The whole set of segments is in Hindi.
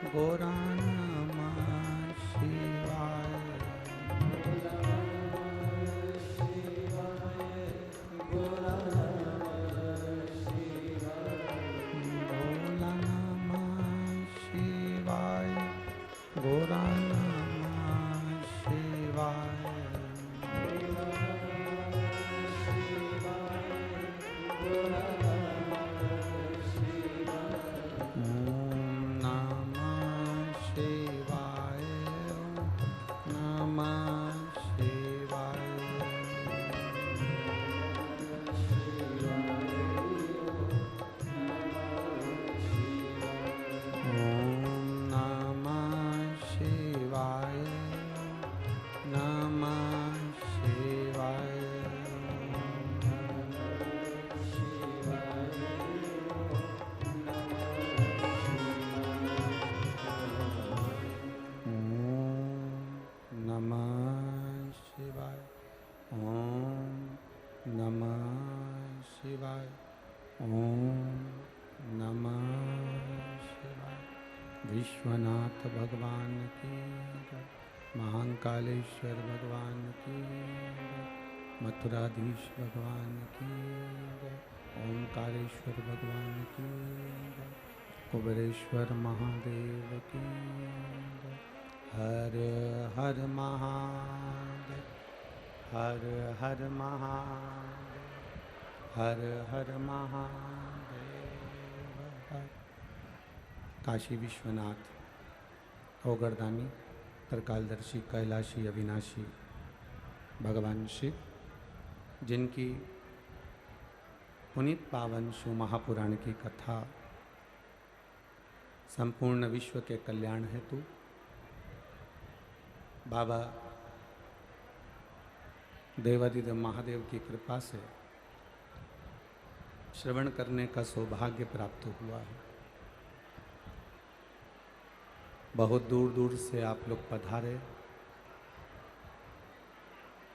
गोरा नमः शिवाय, गोरा नमः शिवाय, गोरा नमः शिवाय, गोरा नमः शिवाय, विश्वनाथ भगवान की जय, महाकालेश्वर भगवान की जय, मथुराधीश भगवान की जय, ओंकारेश्वर भगवान की जय, कुबेरेश्वर महादेव की जय। हर हर महादेव, हर हर महादेव, हर हर महादेव हर। काशी विश्वनाथ, ओगरदानी, त्रिकालदर्शी, कैलाशी, अविनाशी भगवान शिव, जिनकी पुनीत पावन शिव महापुराण की कथा संपूर्ण विश्व के कल्याण हेतु बाबा देवादिदेव महादेव की कृपा से श्रवण करने का सौभाग्य प्राप्त हुआ है। बहुत दूर दूर से आप लोग पधारे,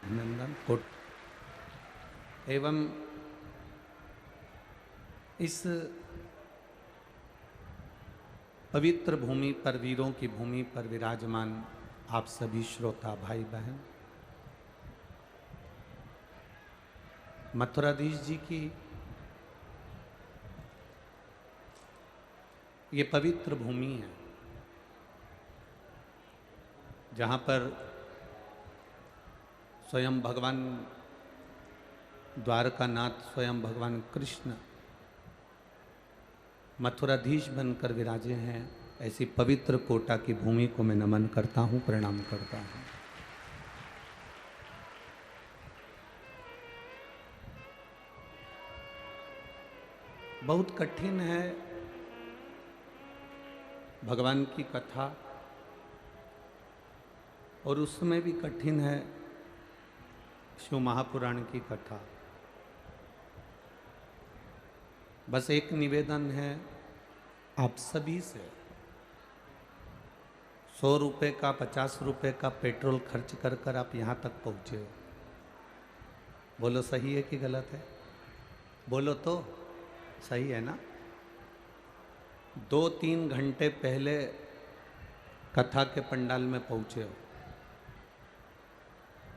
अभिनंदन कोट। एवं इस पवित्र भूमि पर, वीरों की भूमि पर विराजमान आप सभी श्रोता भाई बहन, मथुराधीश जी की ये पवित्र भूमि है, जहाँ पर स्वयं भगवान द्वारकानाथ, स्वयं भगवान कृष्ण मथुराधीश बनकर विराजे हैं। ऐसी पवित्र कोटा की भूमि को मैं नमन करता हूँ, प्रणाम करता हूँ। बहुत कठिन है भगवान की कथा, और उसमें भी कठिन है शिव महापुराण की कथा। बस एक निवेदन है आप सभी से, 100 रुपये का, 50 रुपये का पेट्रोल खर्च कर कर आप यहाँ तक पहुँचे हो। बोलो सही है कि गलत है? बोलो तो सही है ना? 2-3 घंटे पहले कथा के पंडाल में पहुँचे हो।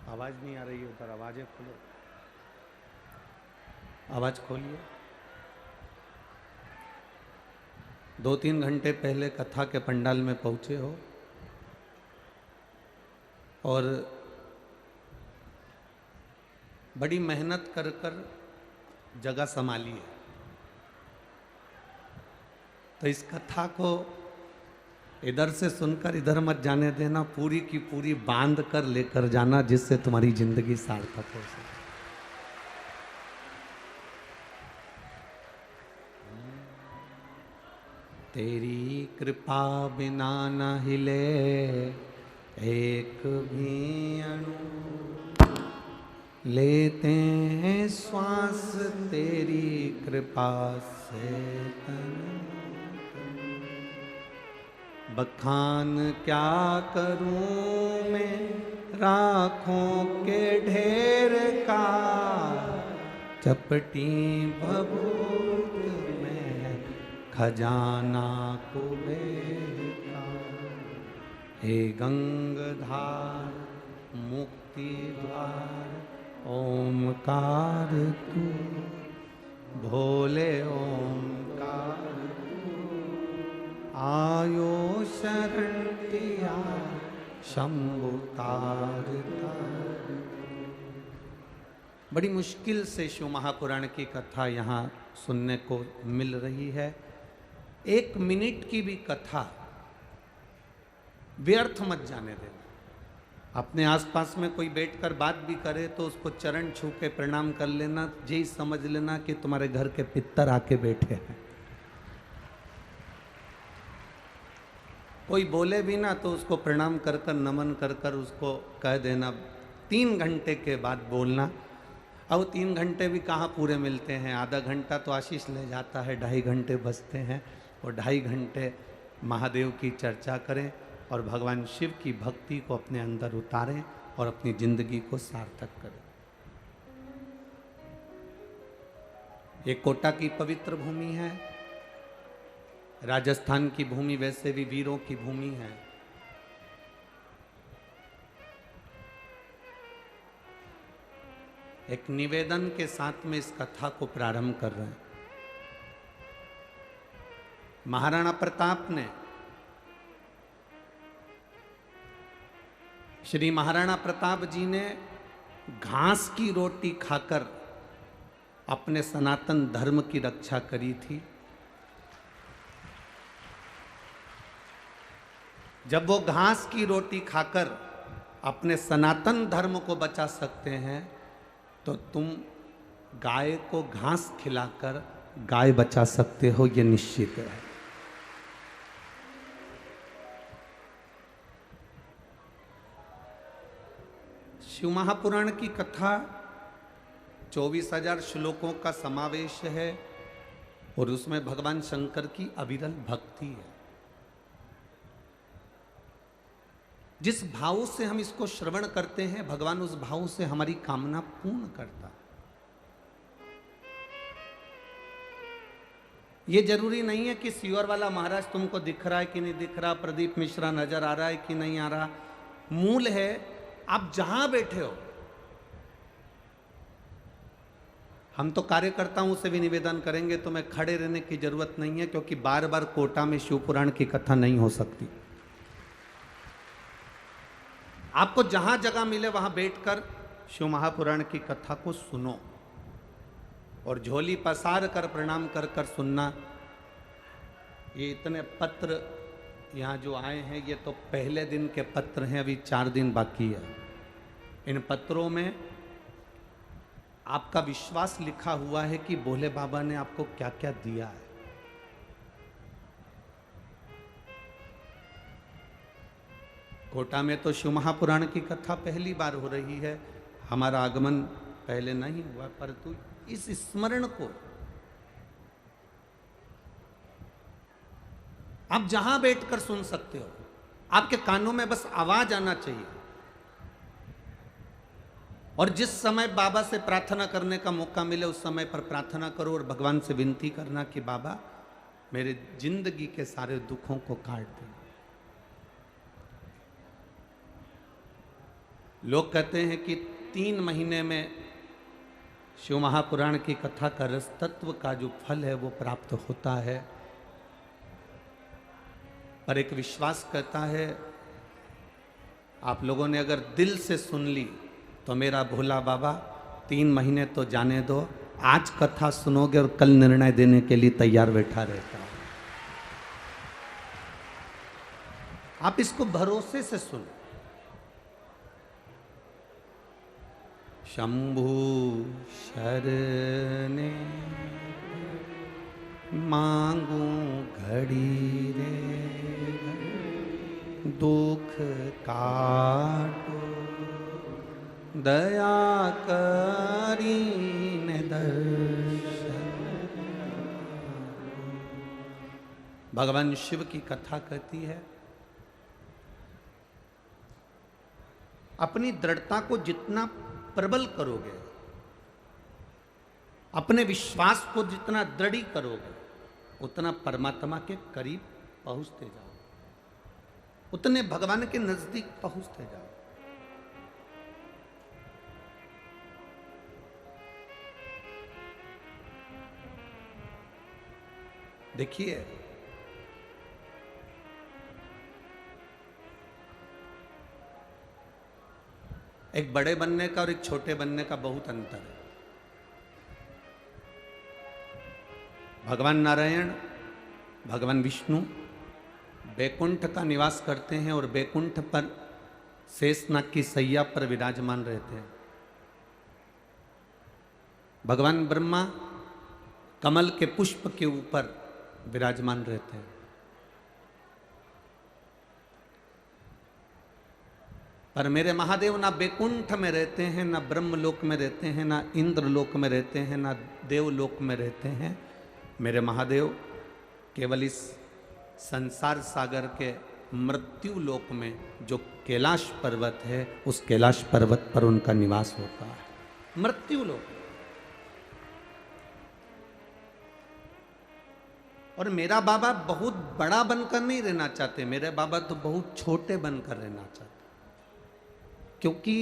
आवाज़ नहीं आ रही है उधर, आवाज़ें खोलो, आवाज़ खोलिए। 2-3 घंटे पहले कथा के पंडाल में पहुँचे हो और बड़ी मेहनत कर कर जगह संभाली है। तो इस कथा को इधर से सुनकर इधर मत जाने देना, पूरी की पूरी बांध कर लेकर जाना, जिससे तुम्हारी जिंदगी सार्थक हो सके। तेरी कृपा बिना न हिले एक भी अणु, लेते हैं श्वास तेरी कृपा से तन। बखान क्या करूं मैं राखों के ढेर का, चपटी भभूत में खजाना कुबेर का, हे गंगधार मुक्ति द्वार ओमकार तू, भोले ओमकार आयो शरण दिया शंभु तार तार। बड़ी मुश्किल से शिव महापुराण की कथा यहाँ सुनने को मिल रही है। 1 मिनट की भी कथा व्यर्थ मत जाने देना। अपने आसपास में कोई बैठकर बात भी करे तो उसको चरण छू के प्रणाम कर लेना, यही समझ लेना कि तुम्हारे घर के पितर आके बैठे हैं। कोई बोले भी ना तो उसको प्रणाम कर कर नमन कर कर उसको कह देना। 3 घंटे के बाद बोलना। अब 3 घंटे भी कहाँ पूरे मिलते हैं, आधा घंटा तो आशीष ले जाता है, 2.5 घंटे बचते हैं और 2.5 घंटे महादेव की चर्चा करें और भगवान शिव की भक्ति को अपने अंदर उतारें और अपनी जिंदगी को सार्थक करें। ये कोटा की पवित्र भूमि है, राजस्थान की भूमि वैसे भी वीरों की भूमि है। एक निवेदन के साथ में इस कथा को प्रारंभ कर रहे हैं। महाराणा प्रताप ने, श्री महाराणा प्रताप जी ने घास की रोटी खाकर अपने सनातन धर्म की रक्षा करी थी। जब वो घास की रोटी खाकर अपने सनातन धर्म को बचा सकते हैं तो तुम गाय को घास खिलाकर गाय बचा सकते हो, ये निश्चित है। शिव महापुराण की कथा 24,000 श्लोकों का समावेश है और उसमें भगवान शंकर की अविरल भक्ति है। जिस भाव से हम इसको श्रवण करते हैं, भगवान उस भाव से हमारी कामना पूर्ण करता। ये जरूरी नहीं है कि सीवर वाला महाराज तुमको दिख रहा है कि नहीं दिख रहा, प्रदीप मिश्रा नजर आ रहा है कि नहीं आ रहा। मूल है आप जहां बैठे हो। हम तो कार्यकर्ताओं से भी निवेदन करेंगे, तो मैं खड़े रहने की जरूरत नहीं है, क्योंकि बार बार कोटा में शिव पुराण की कथा नहीं हो सकती। आपको जहां जगह मिले वहां बैठकर शिव महापुराण की कथा को सुनो और झोली पसार कर प्रणाम कर कर सुनना। ये इतने पत्र यहाँ जो आए हैं, ये तो पहले दिन के पत्र हैं, अभी 4 दिन बाकी है। इन पत्रों में आपका विश्वास लिखा हुआ है कि भोले बाबा ने आपको क्या क्या दिया है। कोटा में तो शिव महापुराण की कथा पहली बार हो रही है। हमारा आगमन पहले नहीं हुआ, परंतु इस स्मरण को आप जहां बैठकर सुन सकते हो। आपके कानों में बस आवाज आना चाहिए। और जिस समय बाबा से प्रार्थना करने का मौका मिले उस समय पर प्रार्थना करो और भगवान से विनती करना कि बाबा मेरे जिंदगी के सारे दुखों को काट दे। लोग कहते हैं कि 3 महीने में शिव महापुराण की कथा का रस तत्व का जो फल है वो प्राप्त होता है। पर एक विश्वास कहता है, आप लोगों ने अगर दिल से सुन ली तो मेरा भोला बाबा 3 महीने तो जाने दो, आज कथा सुनोगे और कल निर्णय देने के लिए तैयार बैठा रहता है। आप इसको भरोसे से सुनो। शंभु शरणे मांगू घड़ी रे, दुख काटो दया करीने दर्शन। भगवान शिव की कथा कहती है, अपनी दृढ़ता को जितना प्रबल करोगे, अपने विश्वास को जितना दृढ़ी करोगे, उतना परमात्मा के करीब पहुंचते जाओ, उतने भगवान के नजदीक पहुंचते जाओ। देखिए, एक बड़े बनने का और एक छोटे बनने का बहुत अंतर है। भगवान नारायण, भगवान विष्णु बैकुंठ का निवास करते हैं और बैकुंठ पर शेषनाग की सैया पर विराजमान रहते हैं। भगवान ब्रह्मा कमल के पुष्प के ऊपर विराजमान रहते हैं। पर मेरे महादेव ना बैकुंठ में रहते हैं, ना ब्रह्मलोक में रहते हैं, ना इंद्रलोक में रहते हैं, ना देवलोक में रहते हैं। मेरे महादेव केवल इस संसार सागर के मृत्यु लोक में जो कैलाश पर्वत है, उस कैलाश पर्वत पर उनका निवास होता है। मृत्यु लोक। और मेरा बाबा बहुत बड़ा बनकर नहीं रहना चाहते, मेरे बाबा तो बहुत छोटे बनकर रहना चाहते। क्योंकि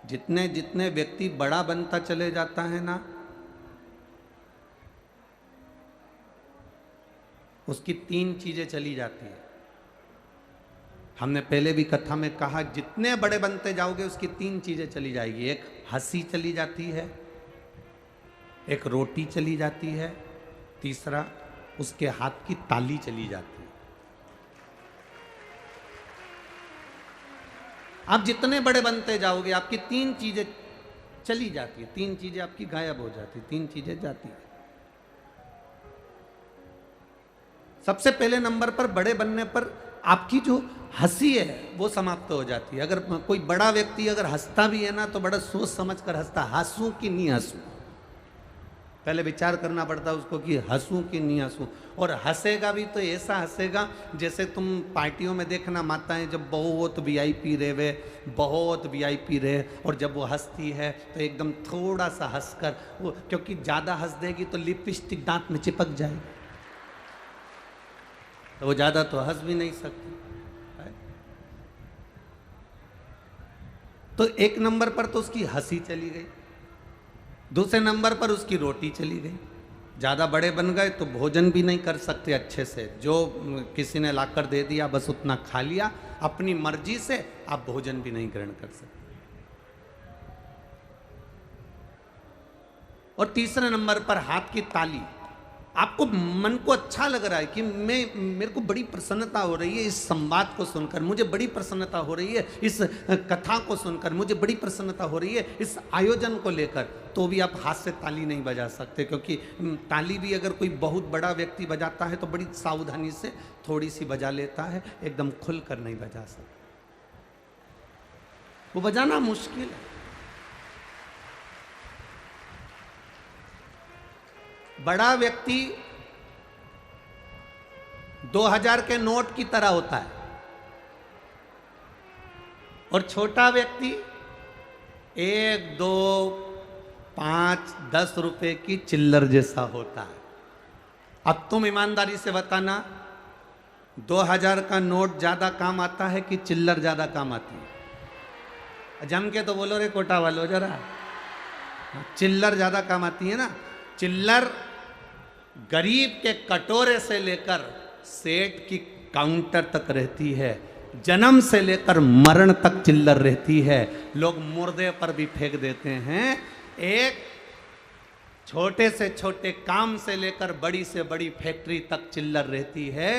जितने जितने व्यक्ति बड़ा बनता चले जाता है ना, उसकी तीन चीजें चली जाती है। हमने पहले भी कथा में कहा, जितने बड़े बनते जाओगे उसकी तीन चीजें चली जाएगी। एक हंसी चली जाती है, एक रोटी चली जाती है, तीसरा उसके हाथ की ताली चली जाती है। आप जितने बड़े बनते जाओगे आपकी तीन चीजें चली जाती है, तीन चीजें आपकी गायब हो जाती, तीन चीजें जाती है। सबसे पहले नंबर पर बड़े बनने पर आपकी जो हंसी है वो समाप्त हो जाती है। अगर कोई बड़ा व्यक्ति अगर हंसता भी है ना तो बड़ा सोच समझ कर हंसता, हंसूं कि नहीं हंसूं, पहले विचार करना पड़ता है उसको कि हंसूं कि नहीं हंसूं। और हंसेगा भी तो ऐसा हंसेगा जैसे तुम पार्टियों में देखना, माताएं जब बहुत वीआईपी रहे वे, बहुत वीआईपी रहे, और जब वो हंसती है तो एकदम थोड़ा सा हंसकर वो, क्योंकि ज़्यादा हंस देगी तो लिपस्टिक दांत में चिपक जाएगी, तो वो ज़्यादा तो हंस भी नहीं सकती। तो एक नंबर पर तो उसकी हंसी चली गई, दूसरे नंबर पर उसकी रोटी चली गई। ज़्यादा बड़े बन गए तो भोजन भी नहीं कर सकते अच्छे से, जो किसी ने लाकर दे दिया बस उतना खा लिया, अपनी मर्जी से आप भोजन भी नहीं ग्रहण कर सकते। और तीसरे नंबर पर हाथ की ताली। आपको मन को अच्छा लग रहा है कि मेरे को बड़ी प्रसन्नता हो रही है इस संवाद को सुनकर, मुझे बड़ी प्रसन्नता हो रही है इस कथा को सुनकर, मुझे बड़ी प्रसन्नता हो रही है इस आयोजन को लेकर, तो भी आप हाथ से ताली नहीं बजा सकते। क्योंकि ताली भी अगर कोई बहुत बड़ा व्यक्ति बजाता है तो बड़ी सावधानी से थोड़ी सी बजा लेता है, एकदम खुल कर नहीं बजा सकता, वो बजाना मुश्किल है। बड़ा व्यक्ति 2000 के नोट की तरह होता है और छोटा व्यक्ति 1, 2, 5, 10 रुपए की चिल्लर जैसा होता है। अब तुम ईमानदारी से बताना, 2000 का नोट ज्यादा काम आता है कि चिल्लर ज्यादा काम आती है? जम के तो बोलो रे कोटा वालों जरा, चिल्लर ज्यादा काम आती है ना। चिल्लर गरीब के कटोरे से लेकर सेठ की काउंटर तक रहती है, जन्म से लेकर मरण तक चिल्लर रहती है। लोग मुर्दे पर भी फेंक देते हैं। एक छोटे से छोटे काम से लेकर बड़ी से बड़ी फैक्ट्री तक चिल्लर रहती है।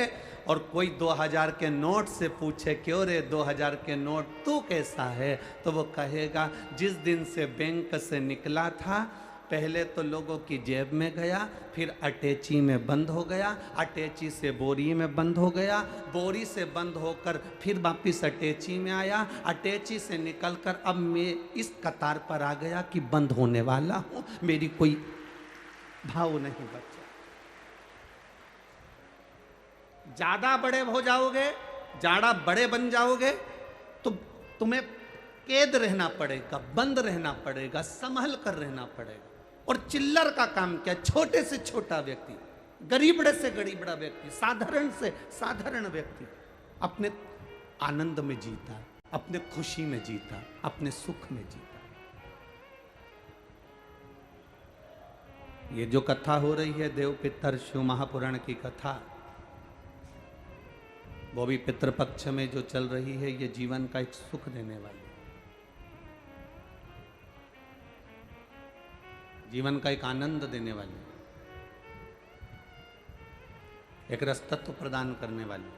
और कोई 2000 के नोट से पूछे, क्यों रे 2000 के नोट तू कैसा है, तो वो कहेगा जिस दिन से बैंक से निकला था पहले तो लोगों की जेब में गया, फिर अटैची में बंद हो गया, अटैची से बोरी में बंद हो गया, बोरी से बंद होकर फिर वापिस अटैची में आया, अटैची से निकलकर अब मैं इस कतार पर आ गया कि बंद होने वाला हूँ, मेरी कोई भाव नहीं बचा। ज़्यादा बड़े हो जाओगे, ज़्यादा बड़े बन जाओगे तो तुम्हें कैद रहना पड़ेगा, बंद रहना पड़ेगा, संभल कर रहना पड़ेगा। और चिल्लर का काम क्या? छोटे से छोटा व्यक्ति गरीबड़े से गरीबड़ा व्यक्ति, साधारण से साधारण व्यक्ति अपने आनंद में जीता, अपने खुशी में जीता, अपने सुख में जीता। ये जो कथा हो रही है देव पितर शिव महापुराण की कथा, वो भी पितृपक्ष में जो चल रही है, ये जीवन का एक सुख देने वाली, जीवन का एक आनंद देने वाली, एक रसतत्व प्रदान करने वाली,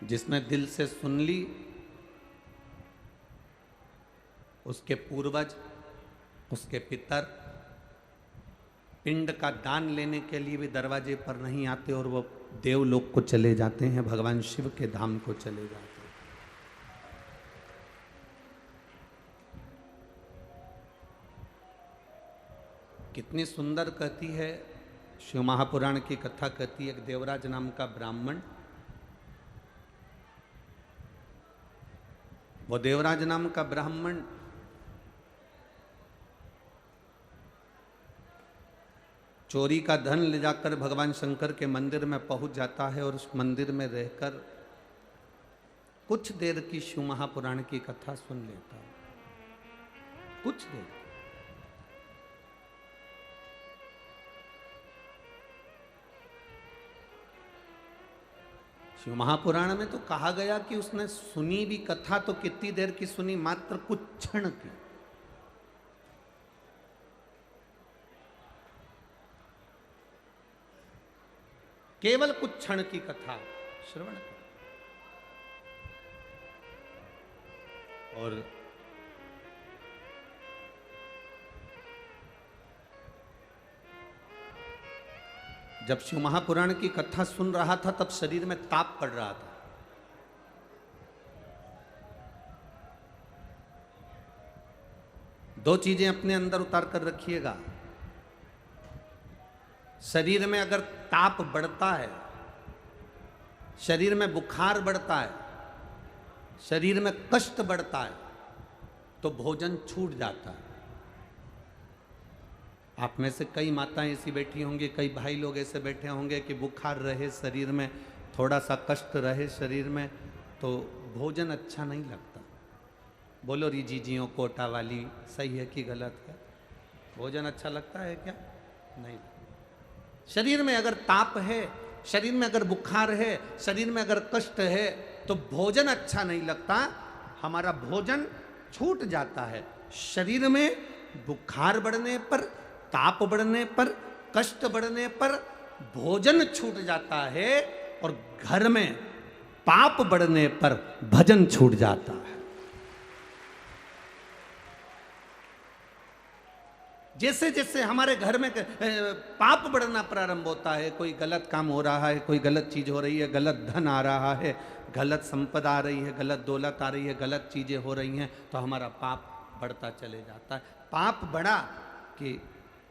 जिसने दिल से सुन ली, उसके पूर्वज, उसके पितर पिंड का दान लेने के लिए भी दरवाजे पर नहीं आते और वो देवलोक को चले जाते हैं, भगवान शिव के धाम को चले जाते हैं। कितनी सुंदर कहती है शिव महापुराण की कथा, कहती है एक देवराज नाम का ब्राह्मण, वो देवराज नाम का ब्राह्मण चोरी का धन ले जाकर भगवान शंकर के मंदिर में पहुंच जाता है और उस मंदिर में रहकर कुछ देर की शिव महापुराण की कथा सुन लेता है, कुछ देर। शिव महापुराण में तो कहा गया कि उसने सुनी भी कथा तो कितनी देर की सुनी, मात्र कुछ क्षण की। केवल कुछ क्षण की कथा श्रवण कर, और जब शिव महापुराण की कथा सुन रहा था तब शरीर में ताप पड़ रहा था। दो चीजें अपने अंदर उतार कर रखिएगा, शरीर में अगर ताप बढ़ता है, शरीर में बुखार बढ़ता है, शरीर में कष्ट बढ़ता है, तो भोजन छूट जाता है। आप में से कई माताएं ऐसी बैठी होंगी, कई भाई लोग ऐसे बैठे होंगे कि बुखार रहे शरीर में, थोड़ा सा कष्ट रहे शरीर में, तो भोजन अच्छा नहीं लगता। बोलो री जीजियों कोटा वाली, सही है कि गलत है? भोजन अच्छा लगता है क्या? नहीं। शरीर में अगर ताप है, शरीर में अगर बुखार है, शरीर में अगर कष्ट है, तो भोजन अच्छा नहीं लगता, हमारा भोजन छूट जाता है। शरीर में बुखार बढ़ने पर, ताप बढ़ने पर, कष्ट बढ़ने पर भोजन छूट जाता है, और घर में पाप बढ़ने पर भजन छूट जाता है। जैसे जैसे हमारे घर में पाप बढ़ना प्रारंभ होता है, कोई गलत काम हो रहा है, कोई गलत चीज हो रही है, गलत धन आ रहा है, गलत संपदा आ रही है, गलत दौलत आ रही है, गलत चीजें हो रही हैं, तो हमारा पाप बढ़ता चले जाता है। पाप बढ़ा कि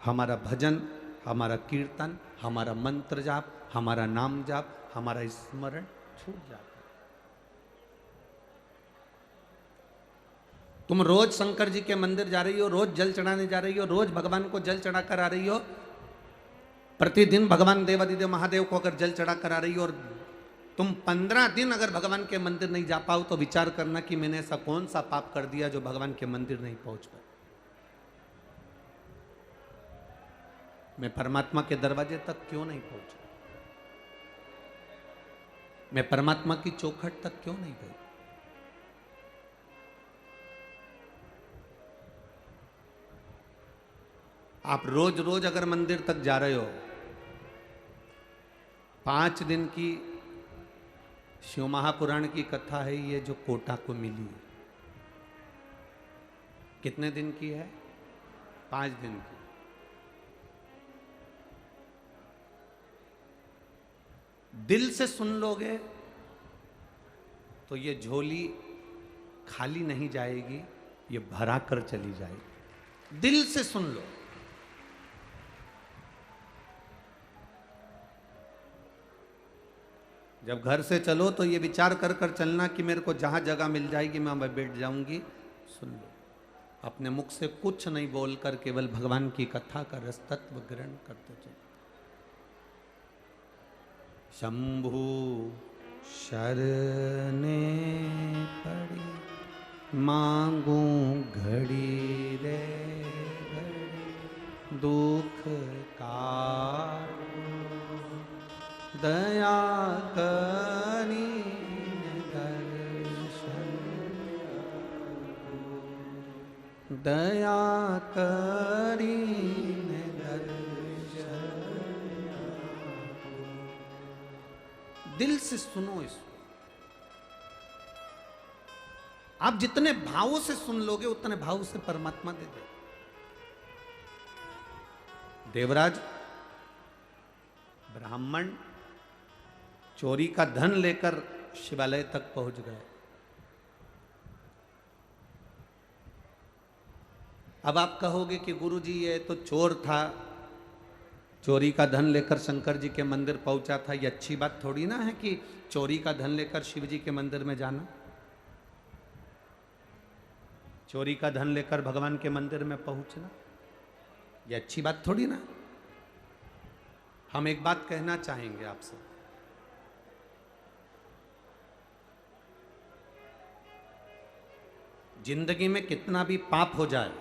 हमारा भजन, हमारा कीर्तन, हमारा मंत्र जाप, हमारा नाम जाप, हमारा स्मरण छूट जाता है। तुम रोज शंकर जी के मंदिर जा रही हो, रोज जल चढ़ाने जा रही हो, रोज भगवान को जल चढ़ा कर आ रही हो, प्रतिदिन भगवान देवादिदेव महादेव को अगर जल चढ़ा कर आ रही हो, और तुम 15 दिन अगर भगवान के मंदिर नहीं जा पाओ, तो विचार करना कि मैंने ऐसा कौन सा पाप कर दिया जो भगवान के मंदिर नहीं पहुंच पाए। मैं परमात्मा के दरवाजे तक क्यों नहीं पहुंचा? मैं परमात्मा की चौखट तक क्यों नहीं गई? आप रोज रोज अगर मंदिर तक जा रहे हो, 5 दिन की शिव महापुराण की कथा है ये जो कोटा को मिली, कितने दिन की है? 5 दिन की। दिल से सुन लोगे तो ये झोली खाली नहीं जाएगी, ये भरा कर चली जाएगी। दिल से सुन लो। जब घर से चलो तो ये विचार कर कर चलना कि मेरे को जहां जगह मिल जाएगी मैं बैठ जाऊंगी, सुन लो। अपने मुख से कुछ नहीं बोलकर केवल भगवान की कथा का रस तत्व ग्रहण करते चलो। शंभु शरणे पड़ी मांगू घड़ी रे घड़ी दुख काटो दया करी दया करी दिल से सुनो इसको। आप जितने भावों से सुन लोगे उतने भाव से परमात्मा दे दे। देवराज ब्राह्मण चोरी का धन लेकर शिवालय तक पहुंच गए। अब आप कहोगे कि गुरुजी ये तो चोर था, चोरी का धन लेकर शंकर जी के मंदिर पहुंचा था, ये अच्छी बात थोड़ी ना है कि चोरी का धन लेकर शिव जी के मंदिर में जाना। चोरी का धन लेकर भगवान के मंदिर में पहुंचना ये अच्छी बात थोड़ी ना। हम एक बात कहना चाहेंगे आपसे, जिंदगी में कितना भी पाप हो जाए,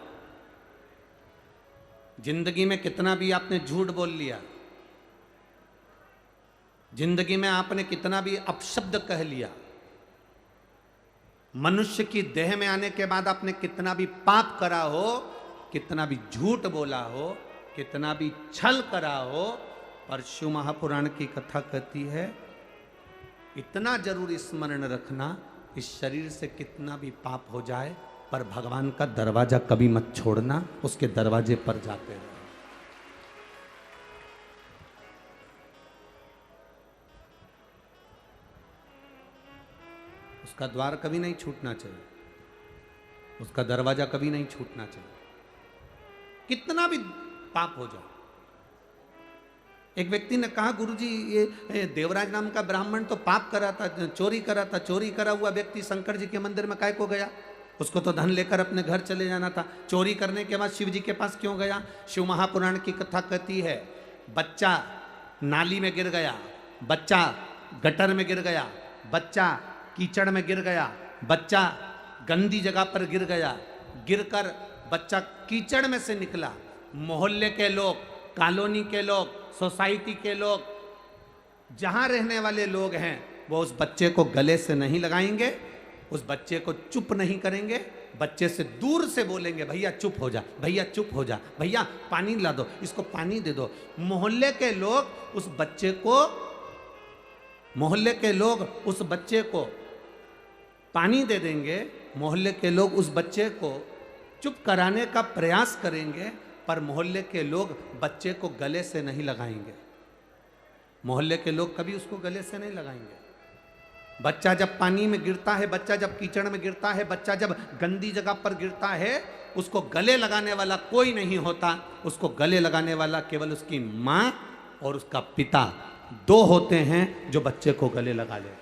जिंदगी में कितना भी आपने झूठ बोल लिया, जिंदगी में आपने कितना भी अपशब्द कह लिया, मनुष्य की देह में आने के बाद आपने कितना भी पाप करा हो, कितना भी झूठ बोला हो, कितना भी छल करा हो, पर शिव महापुराण की कथा कहती है इतना जरूर स्मरण रखना, इस शरीर से कितना भी पाप हो जाए पर भगवान का दरवाजा कभी मत छोड़ना, उसके दरवाजे पर जाते रहो। उसका द्वार कभी नहीं छूटना चाहिए, उसका दरवाजा कभी नहीं छूटना चाहिए, कितना भी पाप हो जाए। एक व्यक्ति ने कहा गुरुजी ये देवराज नाम का ब्राह्मण तो पाप करा था, चोरी करा था, चोरी करा हुआ व्यक्ति शंकर जी के मंदिर में काय को गया? उसको तो धन लेकर अपने घर चले जाना था, चोरी करने के बाद शिव जी के पास क्यों गया? शिव महापुराण की कथा कहती है बच्चा नाली में गिर गया, बच्चा गटर में गिर गया, बच्चा कीचड़ में गिर गया, बच्चा गंदी जगह पर गिर गया, गिरकर बच्चा कीचड़ में से निकला। मोहल्ले के लोग, कॉलोनी के लोग, सोसाइटी के लोग, जहां रहने वाले लोग हैं वो उस बच्चे को गले से नहीं लगाएंगे, उस बच्चे को चुप नहीं करेंगे, बच्चे से दूर से बोलेंगे भैया चुप हो जा, भैया चुप हो जा, भैया पानी ला दो, इसको पानी दे दो। मोहल्ले के लोग उस बच्चे को, मोहल्ले के लोग उस बच्चे को पानी दे देंगे, मोहल्ले के लोग उस बच्चे को चुप कराने का प्रयास करेंगे, पर मोहल्ले के लोग बच्चे को गले से नहीं लगाएंगे। मोहल्ले के लोग कभी उसको गले से नहीं लगाएंगे। बच्चा जब पानी में गिरता है, बच्चा जब कीचड़ में गिरता है, बच्चा जब गंदी जगह पर गिरता है, उसको गले लगाने वाला कोई नहीं होता। उसको गले लगाने वाला केवल उसकी माँ और उसका पिता, दो होते हैं जो बच्चे को गले लगा लेते हैं।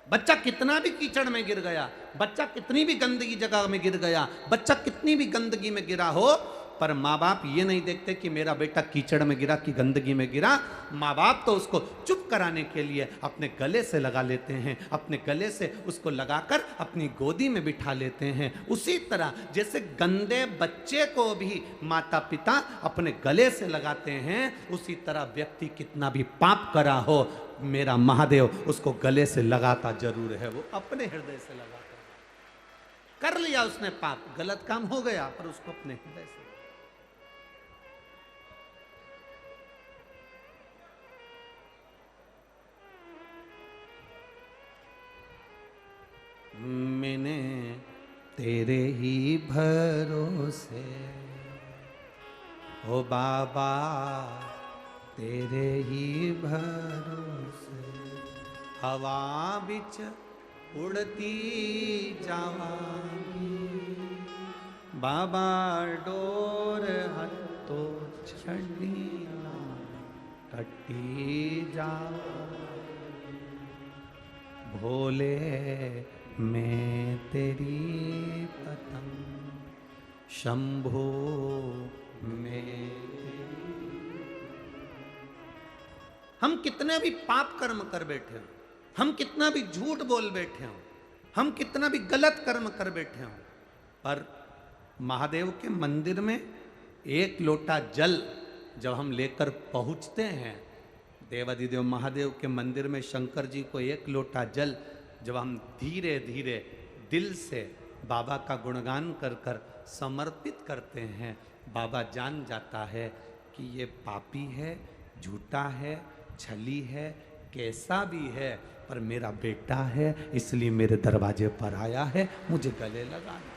बच्चा कितना भी कीचड़ में गिर गया, बच्चा कितनी भी गंदगी जगह में गिर गया, बच्चा कितनी भी गंदगी में गिरा हो, पर माँ बाप ये नहीं देखते कि मेरा बेटा कीचड़ में गिरा कि गंदगी में गिरा। माँ बाप तो उसको चुप कराने के लिए अपने गले से लगा लेते हैं, अपने गले से उसको लगाकर अपनी गोदी में बिठा लेते हैं। उसी तरह जैसे गंदे बच्चे को भी माता पिता अपने गले से लगाते हैं, उसी तरह व्यक्ति कितना भी पाप करा हो, मेरा महादेव उसको गले से लगाता जरूर है। वो अपने हृदय से लगाता। कर लिया उसने पाप, गलत काम हो गया, पर उसको अपने हृदय से। मैंने तेरे ही भरोसे ओ बाबा, तेरे ही भरोसे हवा बिच उड़ती जावांगी, बाबा डोर हथो छड़ी कटी जावांगी, भोले मैं तेरी पतंग, शंभो मैं। हम कितने भी पाप कर्म कर बैठे हो, हम कितना भी झूठ बोल बैठे हो, हम कितना भी गलत कर्म कर बैठे हो, पर महादेव के मंदिर में एक लोटा जल जब हम लेकर पहुंचते हैं, देवाधिदेव महादेव के मंदिर में शंकर जी को एक लोटा जल जब हम धीरे धीरे दिल से बाबा का गुणगान कर कर समर्पित करते हैं, बाबा जान जाता है कि ये पापी है, झूठा है, छली है, कैसा भी है, पर मेरा बेटा है, इसलिए मेरे दरवाजे पर आया है, मुझे गले लगाना।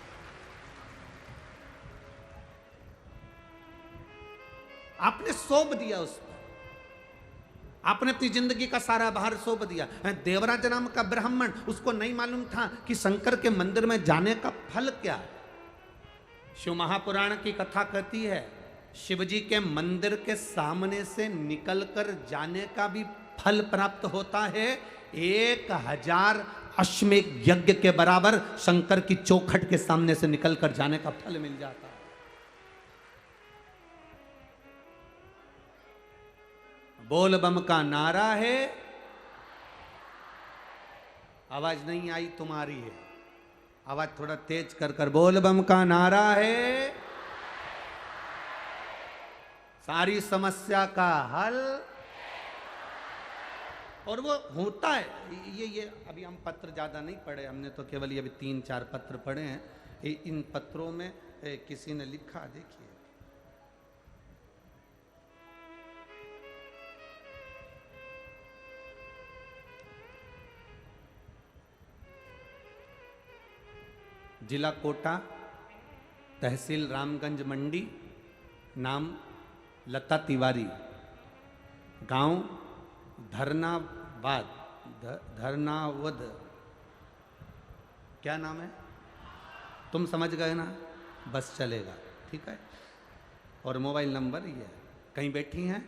आपने सौंप दिया उसको, आपने अपनी जिंदगी का सारा भार सौंप दिया। देवराज नाम का ब्राह्मण, उसको नहीं मालूम था कि शंकर के मंदिर में जाने का फल क्या है। शिव महापुराण की कथा कहती है, शिव जी के मंदिर के सामने से निकलकर जाने का भी फल प्राप्त होता है। 1000 अश्वमेध यज्ञ के बराबर शंकर की चौखट के सामने से निकलकर जाने का फल मिल जाता है। बोल बम का नारा है, आवाज नहीं आई तुम्हारी है, आवाज थोड़ा तेज कर कर, बोल बम का नारा है, सारी समस्या का हल। और वो होता है। ये अभी हम पत्र ज्यादा नहीं पढ़े, हमने तो केवल ये अभी 3-4 पत्र पढ़े हैं। इन पत्रों में किसी ने लिखा, देखिए, जिला कोटा, तहसील रामगंज मंडी, नाम लता तिवारी, गांव धरनावद, क्या नाम है, तुम समझ गए ना, बस चलेगा, ठीक है। और मोबाइल नंबर ये है। कहीं बैठी हैं,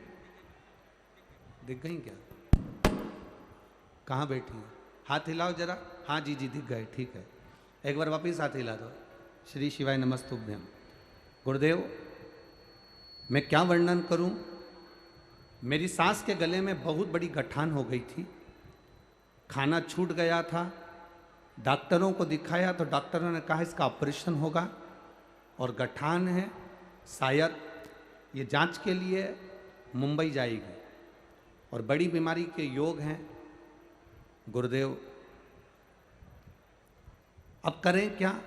दिख गई क्या, कहाँ बैठी हैं, हाथ हिलाओ जरा, हाँ जी जी दिख गए, ठीक है। एक बार वापिस हाथ हिला दो। श्री शिवाय नमस्तुभ्यम। गुरुदेव, मैं क्या वर्णन करूं, मेरी सास के गले में बहुत बड़ी गठान हो गई थी, खाना छूट गया था, डॉक्टरों को दिखाया तो डॉक्टरों ने कहा इसका ऑपरेशन होगा और गठान है, शायद ये जांच के लिए मुंबई जाएगी और बड़ी बीमारी के योग हैं। गुरुदेव, अब करें क्या?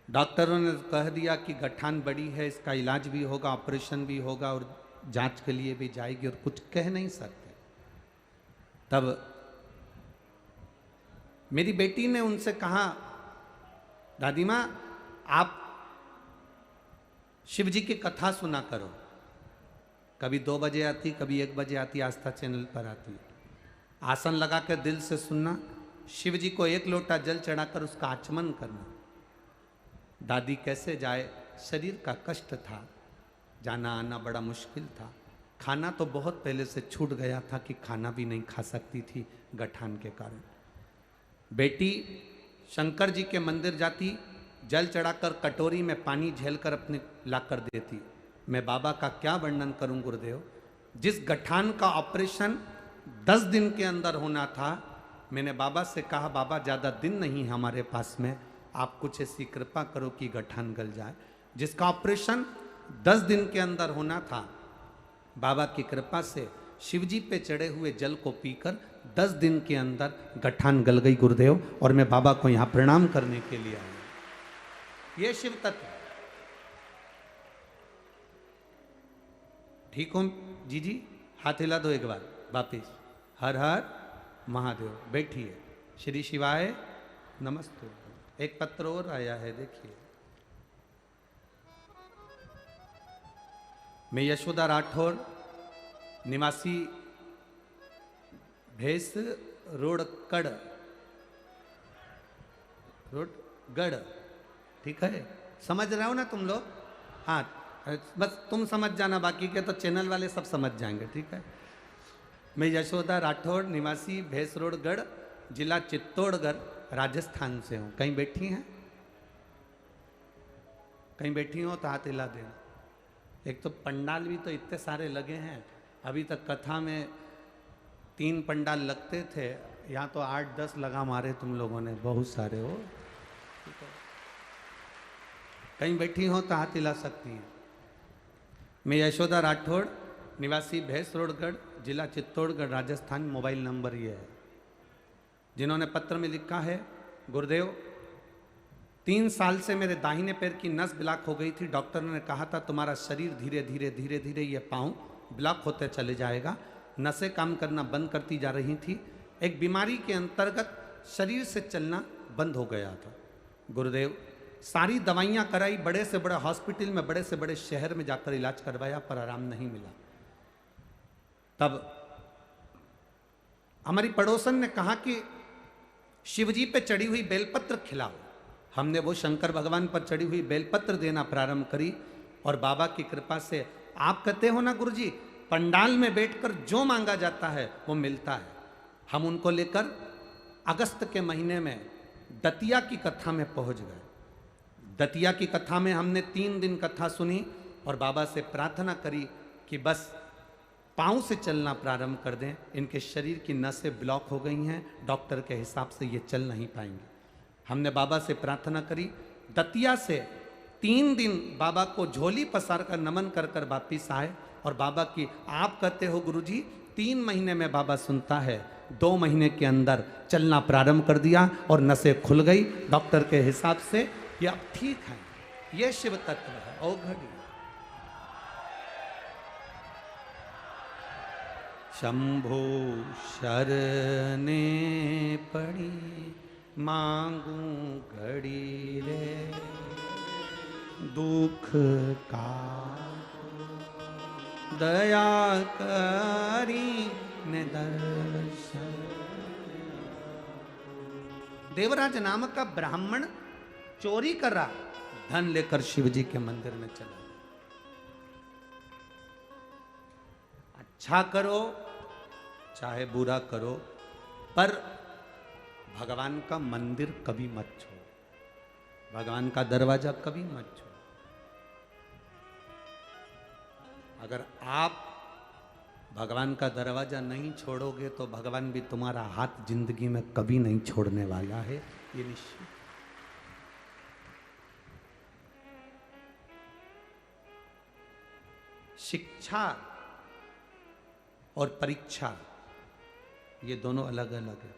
डॉक्टरों ने कह दिया कि गठान बड़ी है, इसका इलाज भी होगा, ऑपरेशन भी होगा और जांच के लिए भी जाएगी, और कुछ कह नहीं सकते। तब मेरी बेटी ने उनसे कहा, दादी माँ आप शिव जी की कथा सुना करो, कभी 2 बजे आती, कभी 1 बजे आती, आस्था चैनल पर आती। आसन लगा कर दिल से सुनना, शिव जी को 1 लोटा जल चढ़ाकर उसका आचमन करना। दादी कैसे जाए, शरीर का कष्ट था, जाना आना बड़ा मुश्किल था, खाना तो बहुत पहले से छूट गया था कि खाना भी नहीं खा सकती थी गठान के कारण। बेटी शंकर जी के मंदिर जाती, जल चढ़ाकर कटोरी में पानी झेलकर अपने लाकर देती। मैं बाबा का क्या वर्णन करूं गुरुदेव, जिस गठान का ऑपरेशन 10 दिन के अंदर होना था, मैंने बाबा से कहा बाबा ज़्यादा दिन नहीं है हमारे पास में, आप कुछ ऐसी कृपा करो कि गठान गल जाए। जिसका ऑपरेशन 10 दिन के अंदर होना था, बाबा की कृपा से शिवजी पे चढ़े हुए जल को पीकर 10 दिन के अंदर गठान गल गई गुरुदेव, और मैं बाबा को यहाँ प्रणाम करने के लिए आया। ये शिव तत्व। ठीक हो जी जी, हाथ हिला दो एक बार वापिस। हर हर महादेव। बैठिए। श्री शिवाय नमस्ते। एक पत्र और आया है, देखिए। मैं यशोदा राठौर, निवासी भेस रोड गढ़, ठीक है, समझ रहे हो ना तुम लोग? हाँ, बस तुम समझ जाना, बाकी के तो चैनल वाले सब समझ जाएंगे, ठीक है। मैं यशोदा राठौर, निवासी भेस रोड गढ़, जिला चित्तौड़गढ़, राजस्थान से हूँ। कहीं बैठी हैं? कहीं बैठी हो तो हाथ हिला देना। एक तो पंडाल भी तो इतने सारे लगे हैं, अभी तक कथा में 3 पंडाल लगते थे, यहाँ तो 8-10 लगा मारे तुम लोगों ने, बहुत सारे हो। कहीं बैठी हो तो हाथ हिला सकती हैं। मैं यशोदा राठौड़, निवासी भैंसरोडगढ़, जिला चित्तौड़गढ़, राजस्थान। मोबाइल नंबर ये है। जिन्होंने पत्र में लिखा है, गुरुदेव 3 साल से मेरे दाहिने पैर की नस ब्लॉक हो गई थी। डॉक्टर ने कहा था तुम्हारा शरीर धीरे धीरे धीरे धीरे ये पाँव ब्लॉक होते चले जाएगा। नसें काम करना बंद करती जा रही थी। एक बीमारी के अंतर्गत शरीर से चलना बंद हो गया था। गुरुदेव सारी दवाइयाँ कराई, बड़े से बड़े हॉस्पिटल में, बड़े से बड़े शहर में जाकर इलाज करवाया, पर आराम नहीं मिला। तब हमारी पड़ोसन ने कहा कि शिवजी पे चढ़ी हुई बेलपत्र खिलाओ। हमने वो शंकर भगवान पर चढ़ी हुई बेलपत्र देना प्रारंभ करी, और बाबा की कृपा से, आप कहते हो ना गुरुजी, पंडाल में बैठकर जो मांगा जाता है वो मिलता है। हम उनको लेकर अगस्त के महीने में दतिया की कथा में पहुंच गए। दतिया की कथा में हमने 3 दिन कथा सुनी और बाबा से प्रार्थना करी कि बस पाँव से चलना प्रारंभ कर दें। इनके शरीर की नसें ब्लॉक हो गई हैं, डॉक्टर के हिसाब से ये चल नहीं पाएंगे। हमने बाबा से प्रार्थना करी। दतिया से 3 दिन बाबा को झोली पसार कर नमन कर कर वापिस आए, और बाबा की, आप कहते हो गुरुजी 3 महीने में बाबा सुनता है, 2 महीने के अंदर चलना प्रारंभ कर दिया और नसें खुल गई। डॉक्टर के हिसाब से ये अब ठीक है। ये शिव तत्व है। औघड़ी शंभो शरने पड़ी, मांगू घड़ी रे, दुख का दया करी ने दर्शन। देवराज नामक का ब्राह्मण चोरी कर रहा, धन लेकर शिवजी के मंदिर में चला। अच्छा करो चाहे बुरा करो, पर भगवान का मंदिर कभी मत छोड़ो, भगवान का दरवाजा कभी मत छोड़ो। अगर आप भगवान का दरवाजा नहीं छोड़ोगे तो भगवान भी तुम्हारा हाथ जिंदगी में कभी नहीं छोड़ने वाला है, ये निश्चित। शिक्षा और परीक्षा ये दोनों अलग अलग है।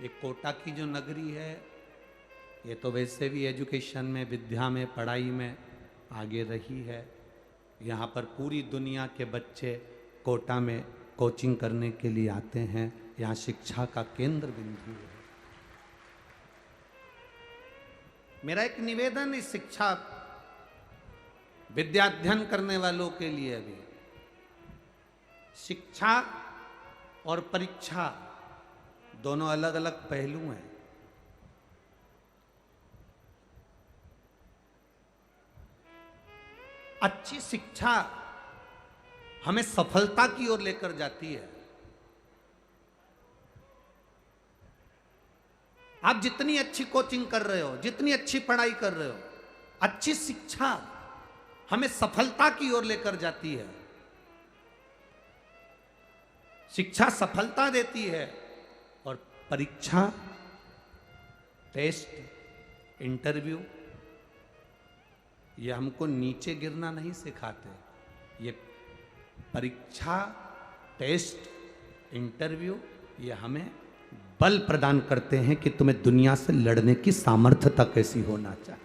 एक कोटा की जो नगरी है, ये तो वैसे भी एजुकेशन में, विद्या में, पढ़ाई में आगे रही है। यहाँ पर पूरी दुनिया के बच्चे कोटा में कोचिंग करने के लिए आते हैं। यहाँ शिक्षा का केंद्र बिंदु है। मेरा एक निवेदन इस शिक्षा विद्याध्ययन करने वालों के लिए भी, शिक्षा और परीक्षा दोनों अलग अलग पहलू हैं। अच्छी शिक्षा हमें सफलता की ओर लेकर जाती है। आप जितनी अच्छी कोचिंग कर रहे हो, जितनी अच्छी पढ़ाई कर रहे हो, अच्छी शिक्षा हमें सफलता की ओर लेकर जाती है। शिक्षा सफलता देती है और परीक्षा, टेस्ट, इंटरव्यू ये हमको नीचे गिरना नहीं सिखाते। ये परीक्षा, टेस्ट, इंटरव्यू ये हमें बल प्रदान करते हैं कि तुम्हें दुनिया से लड़ने की सामर्थ्यता कैसी होना चाहिए।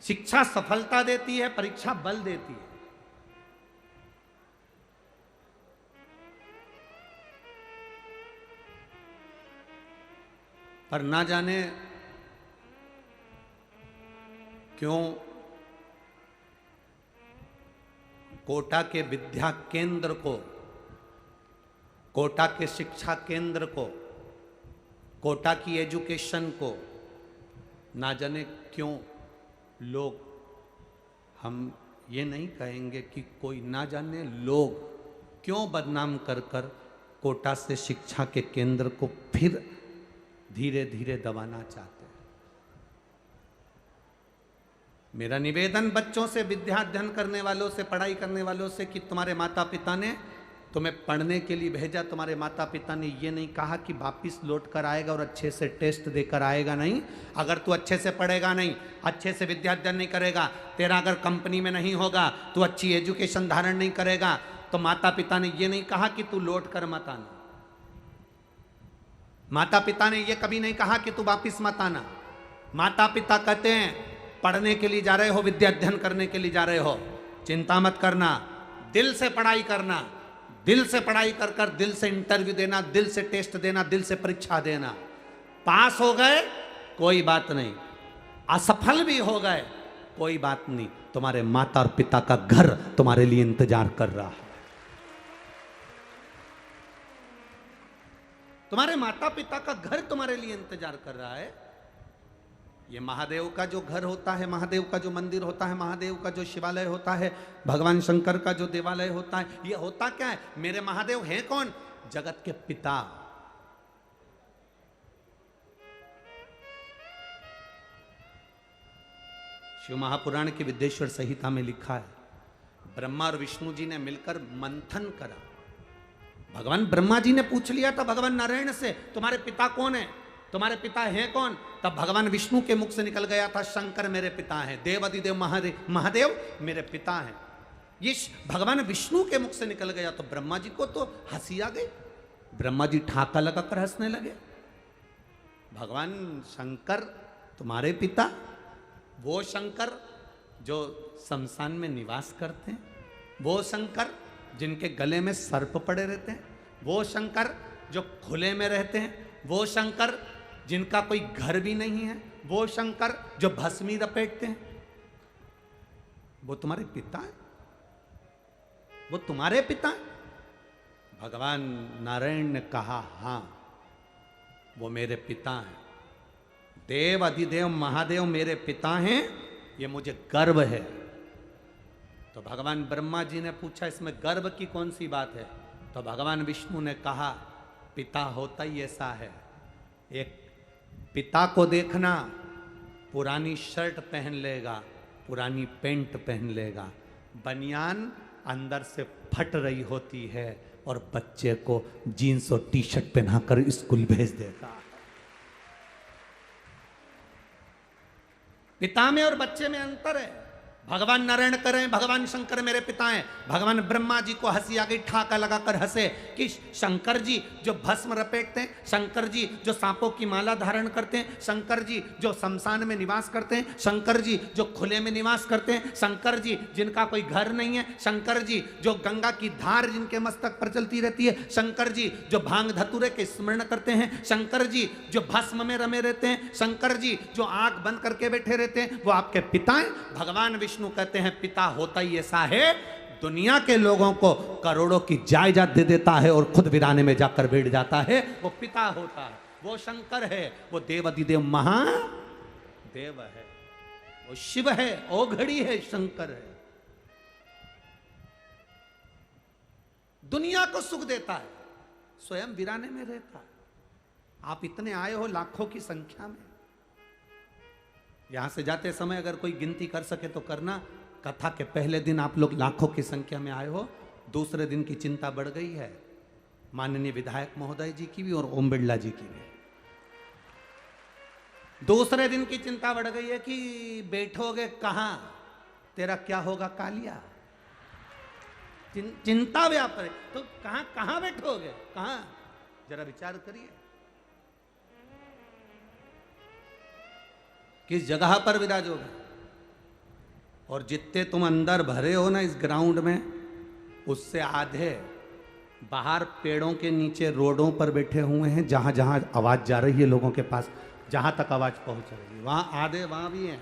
शिक्षा सफलता देती है, परीक्षा बल देती है। पर ना जाने क्यों कोटा के विद्या केंद्र को, कोटा के शिक्षा केंद्र को, कोटा की एजुकेशन को ना जाने क्यों लोग, हम ये नहीं कहेंगे कि कोई, ना जाने लोग क्यों बदनाम कर कर कोटा से शिक्षा के केंद्र को फिर धीरे धीरे दबाना चाहते हैं। मेरा निवेदन बच्चों से, विद्या अध्ययन करने वालों से, पढ़ाई करने वालों से कि तुम्हारे माता पिता ने तुम्हें पढ़ने के लिए भेजा, तुम्हारे माता पिता ने ये नहीं कहा कि वापिस लौट कर आएगा और अच्छे से टेस्ट देकर आएगा। नहीं, अगर तू अच्छे से पढ़ेगा नहीं, अच्छे से विद्या अध्ययन नहीं करेगा, तेरा अगर कंपनी में नहीं होगा, तू अच्छी एजुकेशन धारण नहीं करेगा, तो माता पिता ने ये नहीं कहा कि तू लौट कर मत आना। माता पिता ने ये कभी नहीं कहा कि तू वापिस मत आना। माता पिता कहते हैं पढ़ने के लिए जा रहे हो, विद्या अध्ययन करने के लिए जा रहे हो, चिंता मत करना, दिल से पढ़ाई करना, दिल से पढ़ाई कर कर दिल से इंटरव्यू देना, दिल से टेस्ट देना, दिल से परीक्षा देना। पास हो गए कोई बात नहीं, असफल भी हो गए कोई बात नहीं, तुम्हारे माता और पिता का घर तुम्हारे लिए इंतजार कर रहा है। तुम्हारे माता पिता का घर तुम्हारे लिए इंतजार कर रहा है। ये महादेव का जो घर होता है, महादेव का जो मंदिर होता है, महादेव का जो शिवालय होता है, भगवान शंकर का जो देवालय होता है, ये होता क्या है? मेरे महादेव हैं कौन? जगत के पिता। शिव महापुराण की विद्येश्वर संहिता में लिखा है, ब्रह्मा और विष्णु जी ने मिलकर मंथन करा। भगवान ब्रह्मा जी ने पूछ लिया था भगवान नारायण से, तुम्हारे पिता कौन है, तुम्हारे पिता हैं कौन? तब भगवान विष्णु के मुख से निकल गया था, शंकर मेरे पिता हैं, देवादिदेव महादेव मेरे पिता हैं। ये भगवान विष्णु के मुख से निकल गया तो ब्रह्मा जी को तो हंसी आ गई। ब्रह्मा जी ठाका लगाकर हंसने लगे। भगवान शंकर तुम्हारे पिता, वो शंकर जो शमशान में निवास करते हैं, वो शंकर जिनके गले में सर्प पड़े रहते हैं, वो शंकर जो खुले में रहते हैं, वो शंकर जिनका कोई घर भी नहीं है, वो शंकर जो भस्मी लपेटते हैं, वो तुम्हारे पिता है? वो तुम्हारे पिता है? भगवान नारायण ने कहा हाँ, वो मेरे पिता हैं। देव अधिदेव महादेव मेरे पिता हैं, ये मुझे गर्व है। तो भगवान ब्रह्मा जी ने पूछा इसमें गर्व की कौन सी बात है? तो भगवान विष्णु ने कहा पिता होता ही ऐसा है। एक पिता को देखना, पुरानी शर्ट पहन लेगा, पुरानी पैंट पहन लेगा, बनियान अंदर से फट रही होती है और बच्चे को जीन्स और टी शर्ट पहनाकर स्कूल भेज देता है। पिता में और बच्चे में अंतर है। भगवान नारायण करें, भगवान शंकर मेरे पिता हैं। भगवान ब्रह्मा जी को हंसी आ गई, ठाका लगाकर हंसे कि शंकर जी जो भस्म लपेटते हैं, शंकर जी जो सांपों की माला धारण करते हैं, शंकर जी जो शमशान में निवास करते हैं, शंकर जी जो खुले में निवास करते हैं, शंकर जी जिनका कोई घर नहीं है, शंकर जी जो गंगा की धार जिनके मस्तक पर चलती रहती है, शंकर जी जो भांग धतूरे के स्मरण करते हैं, शंकर जी जो भस्म में रमे रहते हैं, शंकर जी जो आंख बंद करके बैठे रहते हैं, वो आपके पिता हैं। भगवान विष्णु कहते हैं पिता होता ही ऐसा है, दुनिया के लोगों को करोड़ों की जायदाद दे देता है और खुद वीराने में जाकर बैठ जाता है, वो पिता होता है। वो शंकर है, वो देवादिदेव महादेव है, वो शिव है, ओघड़ी है, शंकर है। दुनिया को सुख देता है, स्वयं वीराने में रहता है। आप इतने आए हो लाखों की संख्या में, यहां से जाते समय अगर कोई गिनती कर सके तो करना। कथा के पहले दिन आप लोग लाखों की संख्या में आए हो, दूसरे दिन की चिंता बढ़ गई है माननीय विधायक महोदय जी की भी और ओम बिरला जी की भी। दूसरे दिन की चिंता बढ़ गई है कि बैठोगे कहां, तेरा क्या होगा कालिया। चिंता व्याप है तो कहां कहां बैठोगे, कहां, जरा विचार करिए। किस जगह पर विराजोगे? और जितने तुम अंदर भरे हो ना इस ग्राउंड में, उससे आधे बाहर पेड़ों के नीचे रोडों पर बैठे हुए हैं, जहां जहां आवाज जा रही है लोगों के पास, जहां तक आवाज पहुंच रही है वहां आधे वहां भी हैं,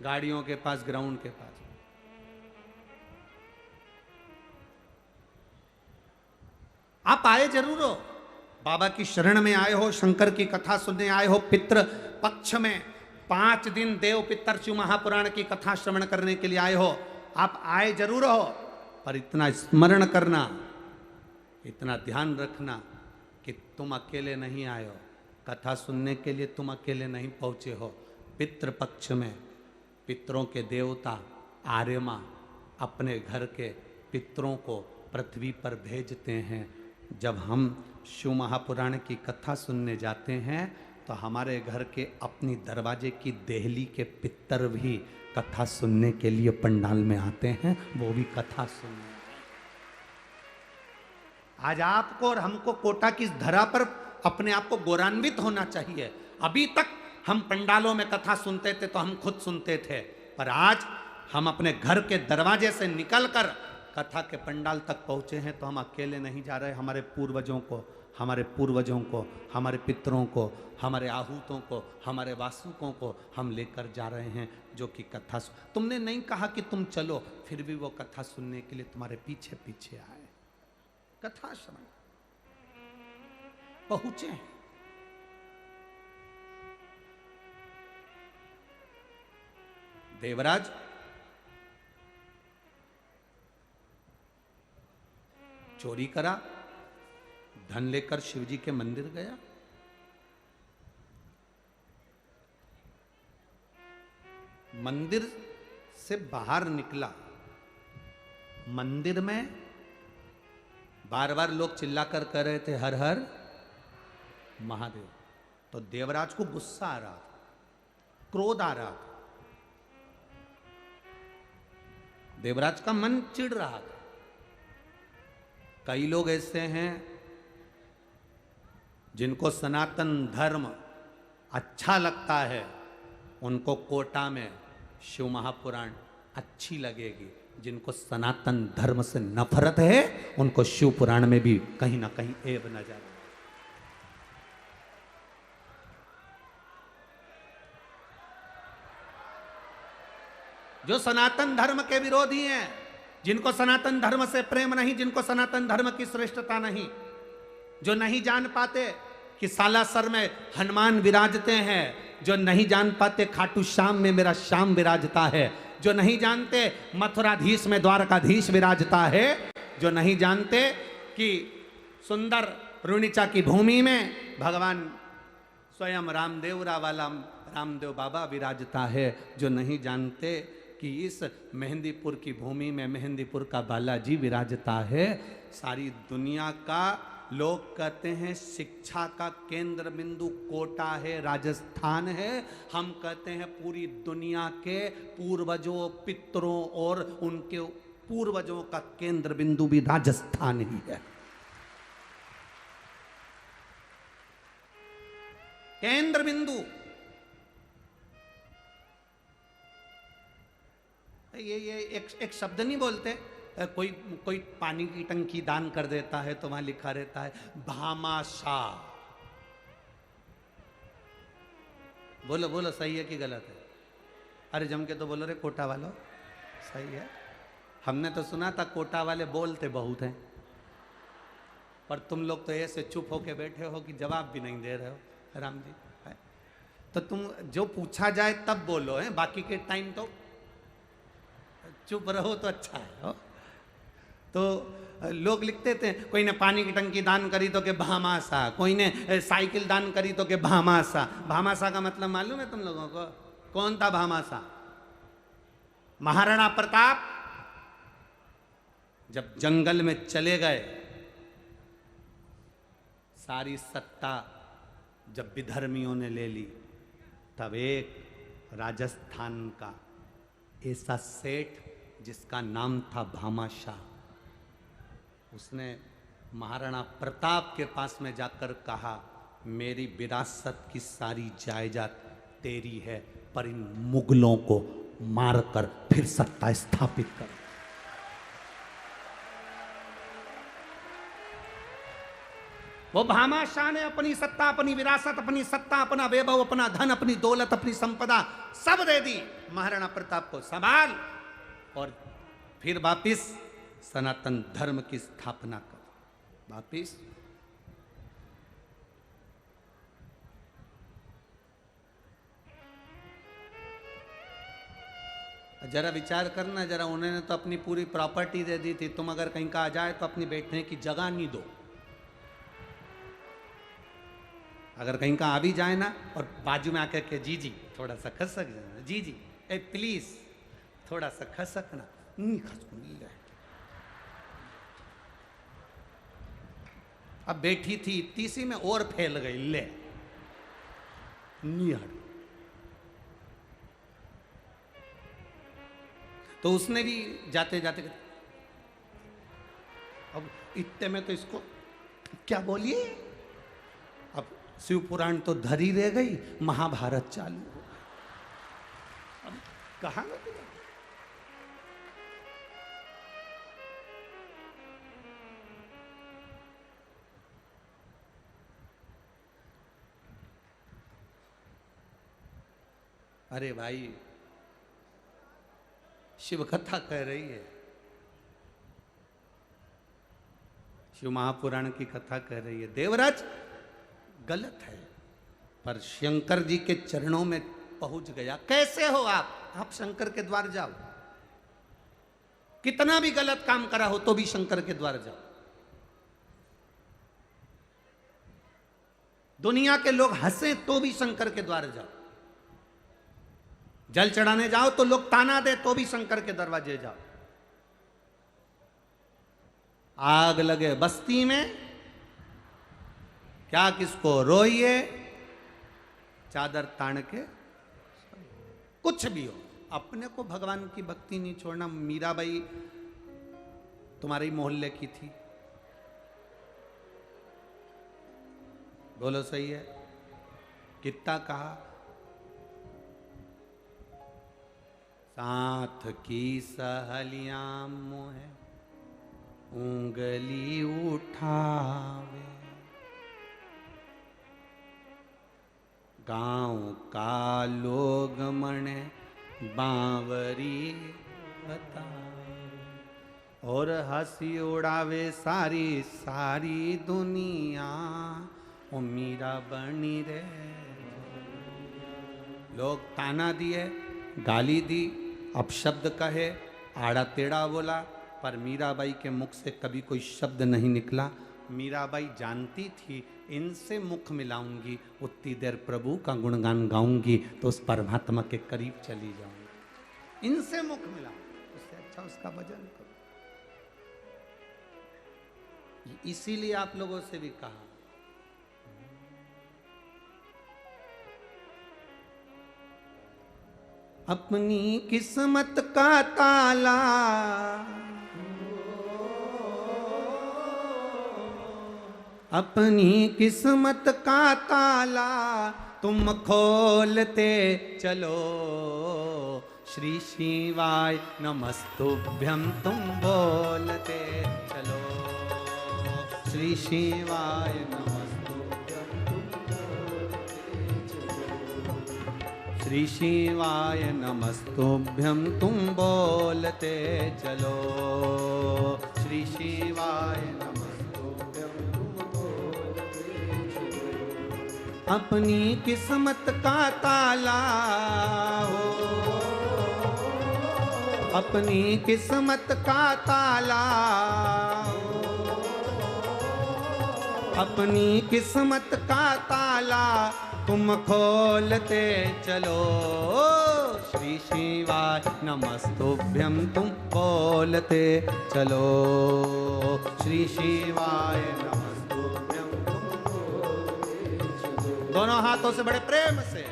गाड़ियों के पास, ग्राउंड के पास। आप आए जरूर हो, बाबा की शरण में आए हो, शंकर की कथा सुनने आए हो, पितृ पक्ष में 5 दिन देव पितर शिव महापुराण की कथा श्रवण करने के लिए आए हो। आप आए जरूर हो, पर इतना स्मरण करना इतना ध्यान रखना कि तुम अकेले नहीं आए हो, कथा सुनने के लिए तुम अकेले नहीं पहुँचे हो। पितृपक्ष में पितरों के देवता आर्यमा अपने घर के पितरों को पृथ्वी पर भेजते हैं। जब हम शिव महापुराण की कथा सुनने जाते हैं तो हमारे घर के अपनी दरवाजे की देहली के पितर भी कथा सुनने के लिए पंडाल में आते हैं, वो भी कथा सुनने। आज आपको और हमको कोटा की धरा पर अपने आप को गौरवान्वित होना चाहिए। अभी तक हम पंडालों में कथा सुनते थे तो हम खुद सुनते थे, पर आज हम अपने घर के दरवाजे से निकलकर कथा के पंडाल तक पहुंचे हैं तो हम अकेले नहीं जा रहे। हमारे पूर्वजों को, हमारे पितरों को, हमारे आहूतों को, हमारे वासुकों को हम लेकर जा रहे हैं जो कि कथा तुमने नहीं कहा कि तुम चलो, फिर भी वो कथा सुनने के लिए तुम्हारे पीछे पीछे आए। कथा श्रवण पहुंचे। देवराज चोरी करा, धन लेकर शिवजी के मंदिर गया। मंदिर से बाहर निकला, मंदिर में बार बार लोग चिल्लाकर कह रहे थे हर हर महादेव। तो देवराज को गुस्सा आ रहा था, क्रोध आ रहा था, देवराज का मन चिढ़ रहा था। कई लोग ऐसे हैं जिनको सनातन धर्म अच्छा लगता है, उनको कोटा में शिव महापुराण अच्छी लगेगी। जिनको सनातन धर्म से नफरत है उनको शिव पुराण में भी कहीं ना कहीं ऐब नजर आए। जो सनातन धर्म के विरोधी हैं, जिनको सनातन धर्म से प्रेम नहीं, जिनको सनातन धर्म की श्रेष्ठता नहीं, जो नहीं जान पाते कि सालासर में हनुमान विराजते हैं, जो नहीं जान पाते खाटू श्याम में मेरा श्याम विराजता है, जो नहीं जानते मथुराधीश में द्वारकाधीश विराजता है, जो नहीं जानते कि सुंदर रुणिचा की भूमि में भगवान स्वयं रामदेवरा वाला रामदेव बाबा विराजता है, जो नहीं जानते कि इस मेहंदीपुर की भूमि में मेहंदीपुर का बालाजी विराजता है। सारी दुनिया का लोग कहते हैं शिक्षा का केंद्र बिंदु कोटा है, राजस्थान है। हम कहते हैं पूरी दुनिया के पूर्वजों, पितरों और उनके पूर्वजों का केंद्र बिंदु भी राजस्थान ही है। केंद्र बिंदु ये एक शब्द नहीं बोलते। कोई पानी की टंकी दान कर देता है तो वहां लिखा रहता है भामाशाह। बोलो बोलो, सही है कि गलत है? अरे जम के तो बोलो रे कोटा वालों, सही है। हमने तो सुना था कोटा वाले बोलते बहुत हैं, पर तुम लोग तो ऐसे चुप होके बैठे हो कि जवाब भी नहीं दे रहे हो। राम जी है तो तुम जो पूछा जाए तब बोलो है, बाकी के टाइम तो चुप रहो तो अच्छा है हो? तो लोग लिखते थे कोई ने पानी की टंकी दान करी तो के भामासा, कोई ने साइकिल दान करी तो के भामासा। भामासा का मतलब मालूम है तुम लोगों को? कौन था भामासा? महाराणा प्रताप जब जंगल में चले गए, सारी सत्ता जब विधर्मियों ने ले ली, तब एक राजस्थान का ऐसा सेठ जिसका नाम था भामाशाह, उसने महाराणा प्रताप के पास में जाकर कहा मेरी विरासत की सारी जायदाद तेरी है, पर इन मुगलों को मारकर फिर सत्ता स्थापित कर। वो भामाशाह ने अपनी सत्ता, अपनी विरासत, अपनी सत्ता, अपना वैभव, अपना धन, अपनी दौलत, अपनी संपदा सब दे दी महाराणा प्रताप को, संभाल, और फिर वापिस सनातन धर्म की स्थापना कर। वापिस जरा विचार करना जरा, उन्होंने तो अपनी पूरी प्रॉपर्टी दे दी थी, तुम अगर कहीं का आ जाए तो अपनी बैठने की जगह नहीं दो। अगर कहीं का आ भी जाए ना और बाजू में आकर के जी जी थोड़ा सा खसक जाना, जी जी ए प्लीज थोड़ा सा खसकना, नहीं खसक। अब बैठी थी तीसरी में और फैल गई, ले नहीं हट। तो उसने भी जाते जाते, अब इतने में तो इसको क्या बोलिए, अब शिव पुराण तो धरी रह गई, महाभारत चालू हो गई। अब कहाँ गए? अरे भाई शिव कथा कह रही है, शिव महापुराण की कथा कह रही है, देवराज गलत है, पर शंकर जी के चरणों में पहुंच गया। कैसे हो आप शंकर के द्वार जाओ, कितना भी गलत काम करा हो तो भी शंकर के द्वार जाओ। दुनिया के लोग हंसे तो भी शंकर के द्वार जाओ। जल चढ़ाने जाओ तो लोग ताना दे तो भी शंकर के दरवाजे जाओ। आग लगे बस्ती में, क्या किसको रोइए, चादर तान के, कुछ भी हो, अपने को भगवान की भक्ति नहीं छोड़ना। मीराबाई तुम्हारे ही मोहल्ले की थी, बोलो सही है, कितना कहा, साथ की सहेलियां मोहे उंगली उठावे, गांव का लोग मने बावरी बतावे, और हंसी उड़ावे सारी सारी दुनिया, ओ मीरा बनी रे। लोग ताना दिए, गाली दी, अपशब्द कहे, आड़ा टेढ़ा बोला, पर मीराबाई के मुख से कभी कोई शब्द नहीं निकला। मीराबाई जानती थी इनसे मुख मिलाऊंगी उतनी देर प्रभु का गुणगान गाऊंगी तो उस परमात्मा के करीब चली जाऊंगी। इनसे मुख मिलाऊंगी, उससे अच्छा उसका भजन करो। इसीलिए आप लोगों से भी कहा, अपनी किस्मत का ताला अपनी किस्मत का ताला तुम खोलते चलो, श्री शिवाय नमस्तुभ्यं तुम बोलते चलो, श्री शिवाय नमस्तुभ्यं श्री शिवाय नमस्तुभ्यं तुम बोलते चलो, श्री शिवाय नमस्तुभ्यं तुम बोलते चलो। अपनी किस्मत का ताला हो, अपनी किस्मत का ताला हो, अपनी किस्मत का ताला तुम खोलते चलो, श्री शिवाय नमस्तुभ्यं तुम बोलते चलो, श्री शिवाय नमस्तुभ्यं तुम बोलते चलो। दोनों हाथों से बड़े प्रेम से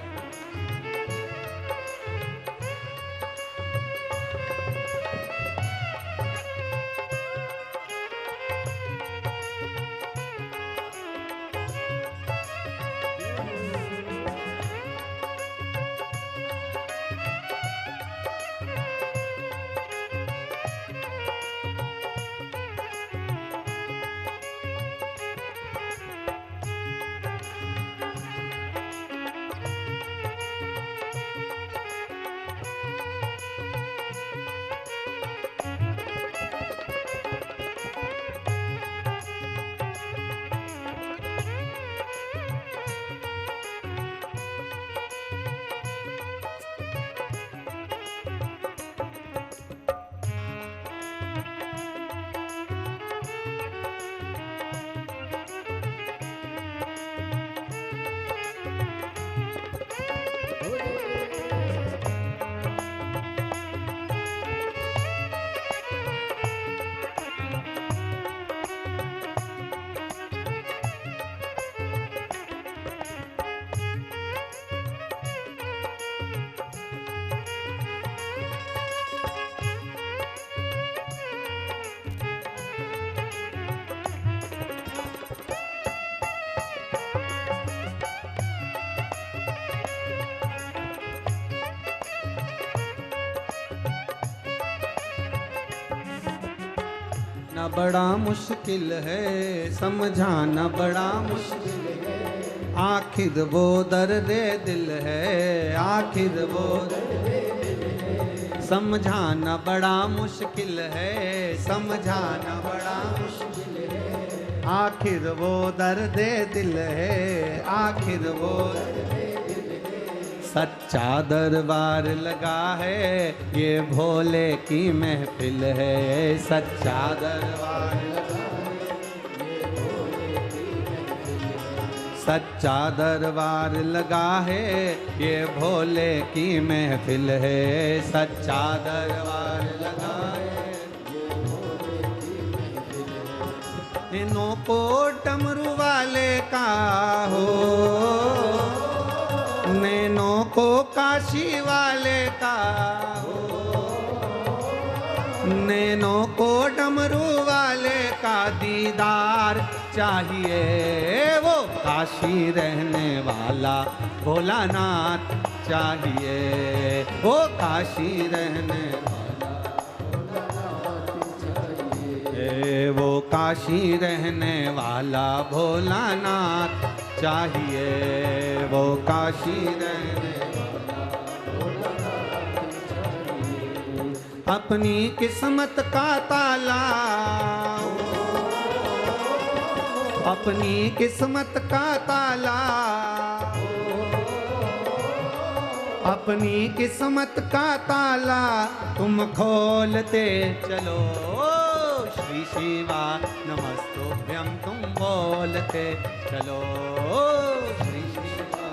न बड़ा मुश्किल है, समझाना बड़ा मुश्किल है, आखिर वो दर्द दिल है, आखिर वो दर्द दिल है, समझाना बड़ा मुश्किल है, समझाना बड़ा मुश्किल है, आखिर वो दर्द दिल है, आखिर वो दर्द दिल है। सच्चा दरबार लगा है, ये भोले की महफिल है, सच्चा दरबार लगा है, ये भोले की महफिल है, सच्चा दरबार लगा है, ये भोले की महफिल है, सच्चा दरबार लगा है, ये भोले की महफिल है। इन्हों को डमरू वाले का हो, नैनों को काशी वाले का हो, नैनों को डमरू वाले का दीदार चाहिए, वो काशी रहने वाला भोलानाथ चाहिए, वो काशी रहने वाला भोलानाथ चाहिए, वो काशी रहने वाला भोलानाथ चाहिए, वो काशी रहने वाला भोलानाथ चाहिए। अपनी किस्मत का ताला, अपनी किस्मत का ताला, अपनी किस्मत का ताला तुम खोलते चलो, श्री शिवा नमस्तुभ्यं तुम बोलते चलो, श्री शिवा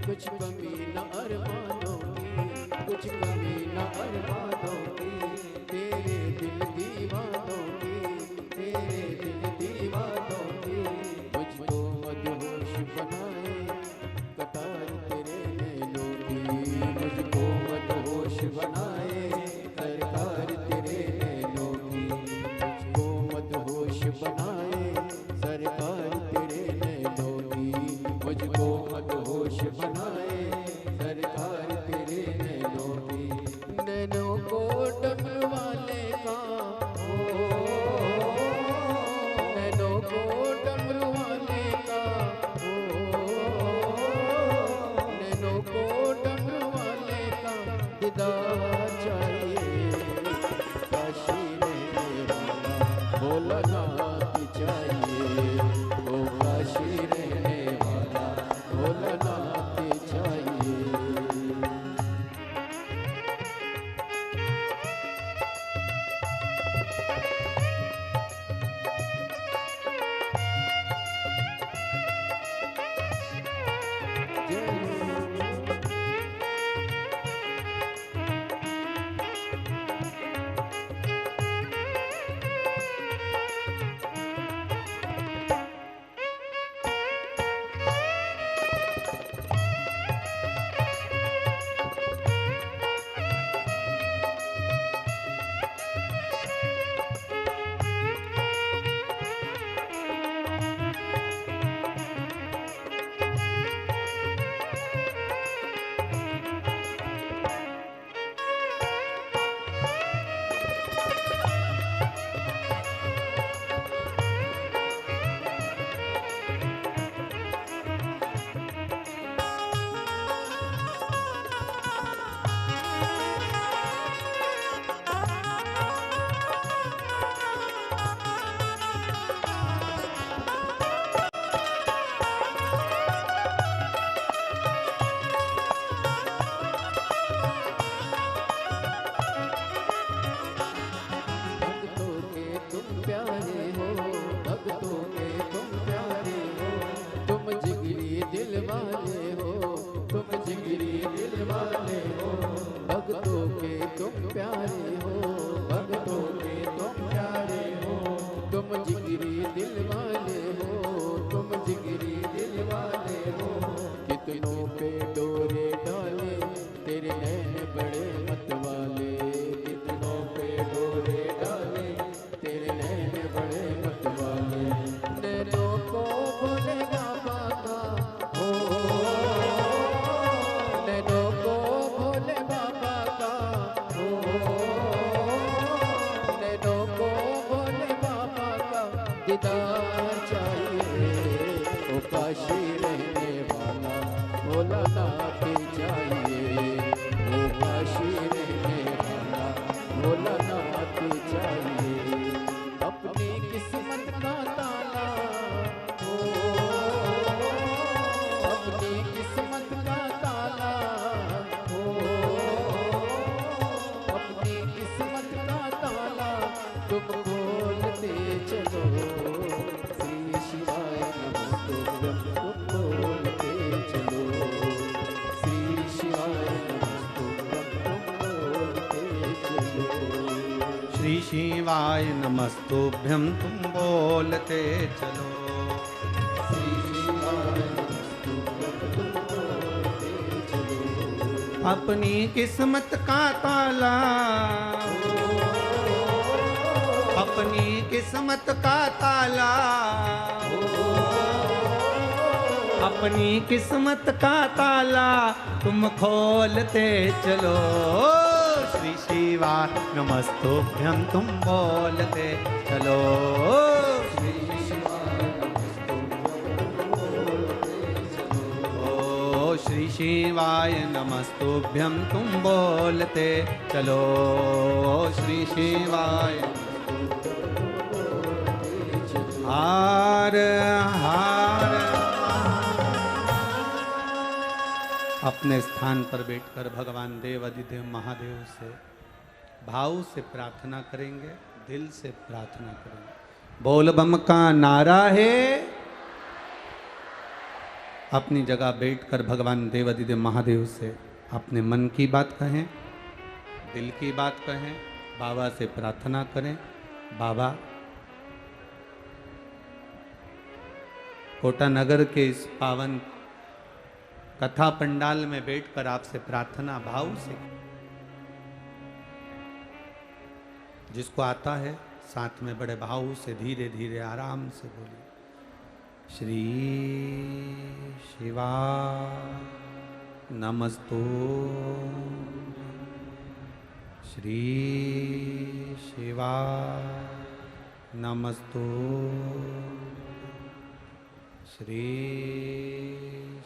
कुछ कमी न अरमानों की, कुछ कमी न अरमानों की, तेरे दिल दीवानों की, तेरे दिल दीवानों की। मुझको मदहोश बनाए कतार तेरे नैनों की, मुझको मदहोश बनाए सरकार तेरे नैनों की, मुझको मदहोश बनाए सरकार तेरे नैनों की, मुझको मदहोश बनाए सरकार तेरे नैनों की। नैनों को डमरू वाले का हो, नैनों को डमरू वाले का हो, नैनों को डमरू वाले का दीदार चाहिए, काशी रहने वाला भोलानाथ चाहिए, वो काशी रहने वाला भोलानाथ चाहिए। वाले हो, तुम जिगरी दिल वाले हो, भक्तों के तुम प्यारे हो, भक्तों के तुम प्यारे हो, तुम जिगरी दिल वाले हो, तुम जिगरी दिल वाले हो। कितनों पे डोरे डाले तेरे नैन बड़े मत वाले, कितनों पे डोरे डाले तेरे नैन बड़े मत वाले। नैनों को भोले बाबा का हो, नैनों को भोले बाबा का हो, नैनों को भोले बाबा का दीदार चाहिए। ओ काशी रहने वाला भोलानाथ चाहिए, ओ काशी रहने वाला भोलानाथ चाहिए। अपनी किस्मत का ताला हो, अपनी किस्मत का ताला हो, अपनी किस्मत का ताला तुम खोलते चलो। श्री शिवाय नमस्तुभ्यं तुम बोलते चलो, श्री शिवाय नमस्तुभ्यं तुम बोलते चलो। श्री शिवाय नमस्तुभ्यं तुम बोलते चलो। अपनी किस्मत का ताला, अपनी किस्मत का ताला, अपनी किस्मत का ताला तुम खोलते चलो। श्री शिवाय नमस्तुभ्यं तुम बोलते चलो। श्री शिवाय श्री शिवाय नमस्तुभ्यं तुम बोलते चलो। श्री शिवाय हार हार। अपने स्थान पर बैठकर भगवान देवाधिदेव महादेव से भाव से प्रार्थना करेंगे, दिल से प्रार्थना करेंगे। बोल बम का नारा है। अपनी जगह बैठकर भगवान देवाधिदेव महादेव से अपने मन की बात कहें, दिल की बात कहें, बाबा से प्रार्थना करें। बाबा, कोटा नगर के इस पावन कथा पंडाल में बैठकर आपसे प्रार्थना भाव से, जिसको आता है साथ में बड़े भाव से धीरे धीरे आराम से बोलिए। श्री शिवाय नमस्तुभ्यं, श्री शिवाय नमस्तुभ्यं, श्री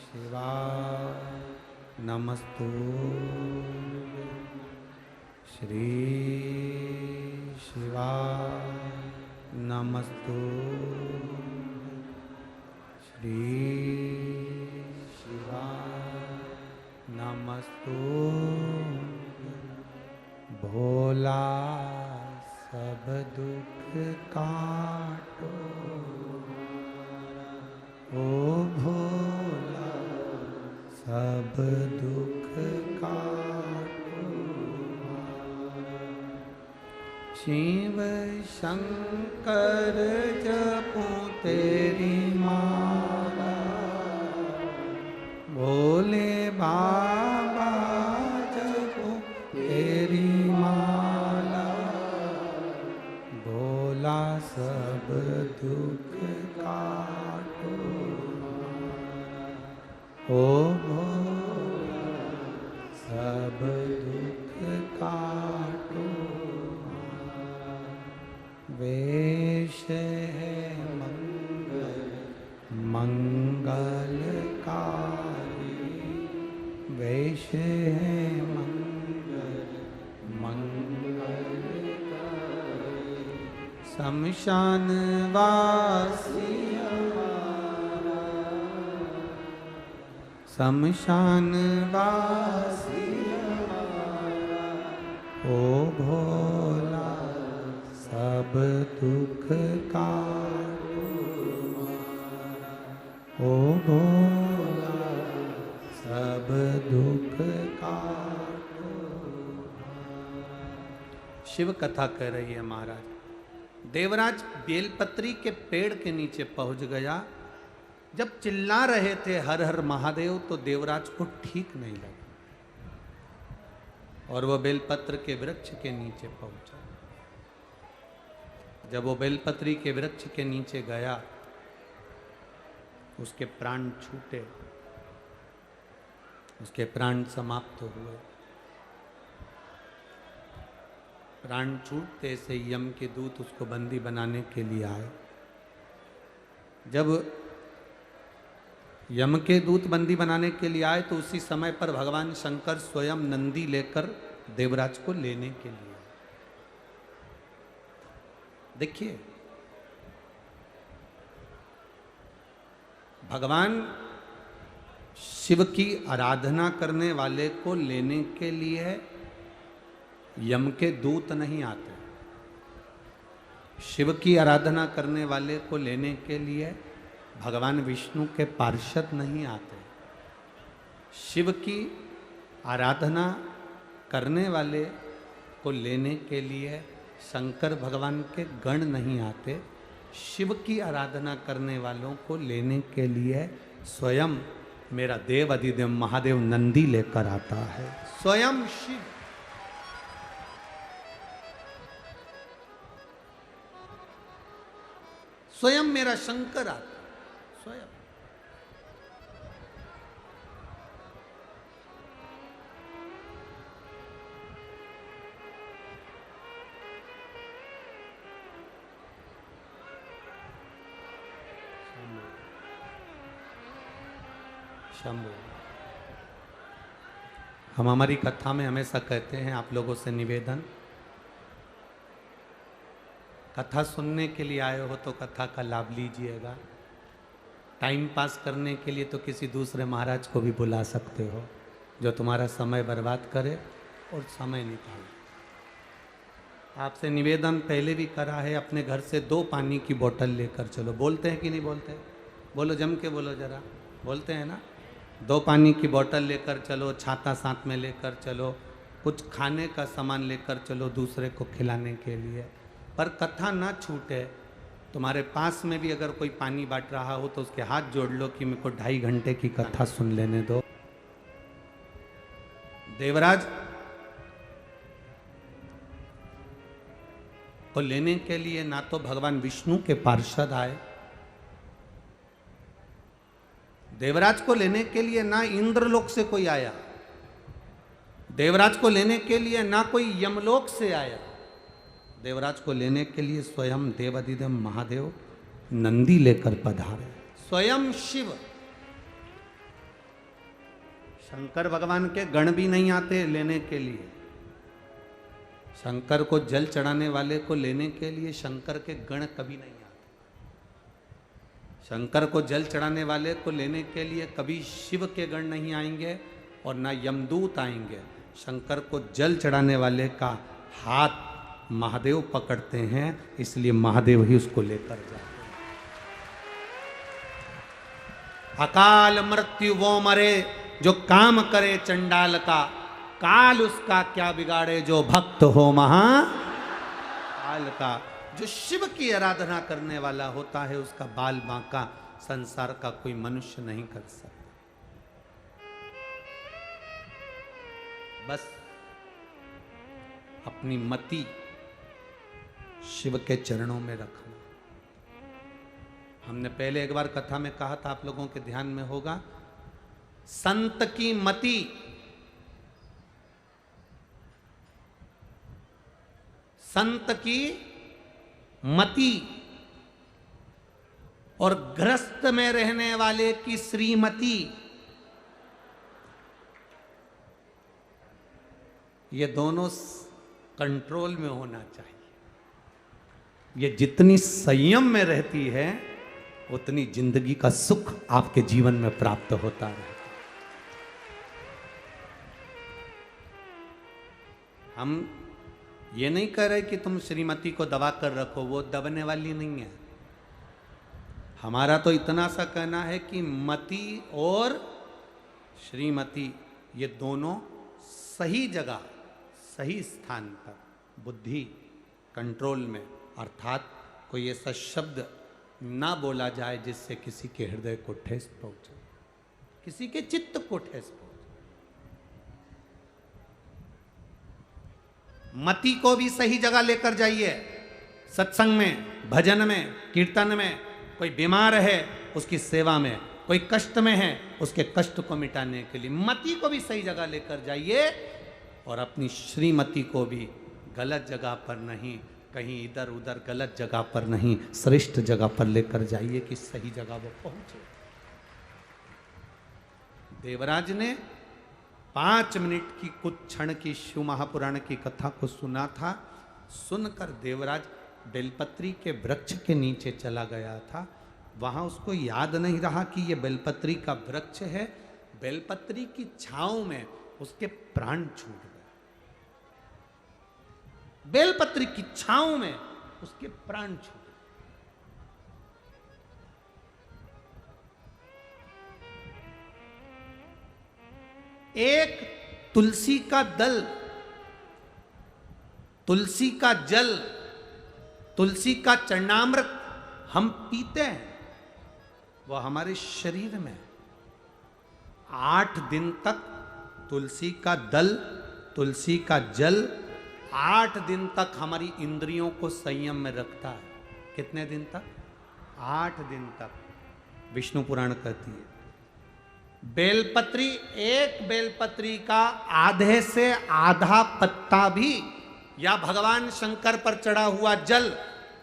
शिवाय नमस्तुभ्यं, श्री शिवाय नमस्तुभ्यं, श्री शिवाय नमस्तुभ्यं। भोला सब दुख काटो, ओ भोला सब दुख काटो। शिव शंकर जपो तेरी माला, भोले बाबा जपो तेरी माला। भोला सब दुख काटो, ओ भोला सब दुख काटो। वेश है मंगल मंगलकारी, वेश है मंगल मंगलकारी। शमशान वासी हमारा, शमशान वासी हमारा। ओ भोला सब दुख काटो, ओ भोला शिव कथा कह रही है महाराज। देवराज बेलपत्री के पेड़ के नीचे पहुंच गया। जब चिल्ला रहे थे हर हर महादेव तो देवराज को ठीक नहीं लगा और वो बेलपत्र के वृक्ष के नीचे पहुंचा। जब वो बेलपत्री के वृक्ष के नीचे गया उसके प्राण छूटे, उसके प्राण समाप्त हुए। प्राण छूटते से यम के दूत उसको बंदी बनाने के लिए आए। जब यम के दूत बंदी बनाने के लिए आए तो उसी समय पर भगवान शंकर स्वयं नंदी लेकर देवराज को लेने के लिए आए। देखिए भगवान शिव की आराधना करने वाले को लेने के लिए यम के दूत नहीं आते। शिव की आराधना करने वाले को लेने के लिए भगवान विष्णु के पार्षद नहीं आते। शिव की आराधना करने वाले को लेने के लिए शंकर भगवान के गण नहीं आते। शिव की आराधना करने वालों को लेने के लिए स्वयं मेरा देव अधिदेव महादेव नंदी लेकर आता है। स्वयं शिव। स्वयं मेरा शंकर आता, स्वयं। शंभु। हम हमारी कथा में हमेशा कहते हैं आप लोगों से निवेदन, कथा सुनने के लिए आए हो तो कथा का लाभ लीजिएगा। टाइम पास करने के लिए तो किसी दूसरे महाराज को भी बुला सकते हो जो तुम्हारा समय बर्बाद करे और समय निकाले। आपसे निवेदन पहले भी करा है, अपने घर से 2 पानी की बोतल लेकर चलो। बोलते हैं कि नहीं बोलते? बोलो, जम के बोलो जरा। बोलते हैं ना? 2 पानी की बोतल लेकर चलो, छाता साथ में लेकर चलो, कुछ खाने का सामान लेकर चलो दूसरे को खिलाने के लिए। पर कथा ना छूटे। तुम्हारे पास में भी अगर कोई पानी बांट रहा हो तो उसके हाथ जोड़ लो कि मेरे को 2.5 घंटे की कथा सुन लेने दो। देवराज को लेने के लिए ना तो भगवान विष्णु के पार्षद आए, देवराज को लेने के लिए ना इंद्रलोक से कोई आया, देवराज को लेने के लिए ना कोई यमलोक से आया। देवराज को लेने के लिए स्वयं देवाधिदेव महादेव नंदी लेकर पधारे। स्वयं शिव। शंकर भगवान के गण भी नहीं आते लेने के लिए। शंकर को जल चढ़ाने वाले को लेने के लिए शंकर के गण कभी नहीं आते। शंकर को जल चढ़ाने वाले को लेने के लिए कभी शिव के गण नहीं आएंगे और ना यमदूत आएंगे। शंकर को जल चढ़ाने वाले का हाथ महादेव पकड़ते हैं, इसलिए महादेव ही उसको लेकर जाते हैं। अकाल मृत्यु वो मरे जो काम करे चंडाल का, काल उसका क्या बिगाड़े जो भक्त हो महाकाल का। जो शिव की आराधना करने वाला होता है उसका बाल बांका संसार का कोई मनुष्य नहीं कर सकता। बस अपनी मति शिव के चरणों में रखना। हमने पहले एक बार कथा में कहा था, आप लोगों के ध्यान में होगा, संत की मति संत की मति और ग्रस्त में रहने वाले की श्रीमती, ये दोनों कंट्रोल में होना चाहिए। ये जितनी संयम में रहती है उतनी जिंदगी का सुख आपके जीवन में प्राप्त होता है। हम ये नहीं कह रहे कि तुम श्रीमती को दबा कर रखो, वो दबने वाली नहीं है। हमारा तो इतना सा कहना है कि मति और श्रीमती ये दोनों सही जगह सही स्थान पर बुद्धि कंट्रोल में, अर्थात कोई ऐसा शब्द ना बोला जाए जिससे किसी के हृदय को ठेस पहुंचे, किसी के चित्त को ठेस पहुंचे। मति को भी सही जगह लेकर जाइए, सत्संग में, भजन में, कीर्तन में। कोई बीमार है उसकी सेवा में, कोई कष्ट में है उसके कष्ट को मिटाने के लिए मति को भी सही जगह लेकर जाइए, और अपनी श्रीमती को भी गलत जगह पर नहीं, कहीं इधर उधर गलत जगह पर नहीं, श्रेष्ठ जगह पर लेकर जाइए कि सही जगह वो पहुंचे। देवराज ने 5 मिनट की कुछ क्षण की शिव महापुराण की कथा को सुना था। सुनकर देवराज बेलपत्री के वृक्ष के नीचे चला गया था। वहां उसको याद नहीं रहा कि ये बेलपत्री का वृक्ष है। बेलपत्री की छांव में उसके प्राण छूट गए। बेलपत्री की छांव में उसके प्राण छूट गए। एक तुलसी का दल, तुलसी का जल, तुलसी का चरणामृत हम पीते हैं, वह हमारे शरीर में 8 दिन तक तुलसी का दल, तुलसी का जल 8 दिन तक हमारी इंद्रियों को संयम में रखता है। कितने दिन तक? 8 दिन तक। विष्णु पुराण कहती है बेलपत्री, एक बेलपत्री का आधे से आधा पत्ता भी, या भगवान शंकर पर चढ़ा हुआ जल,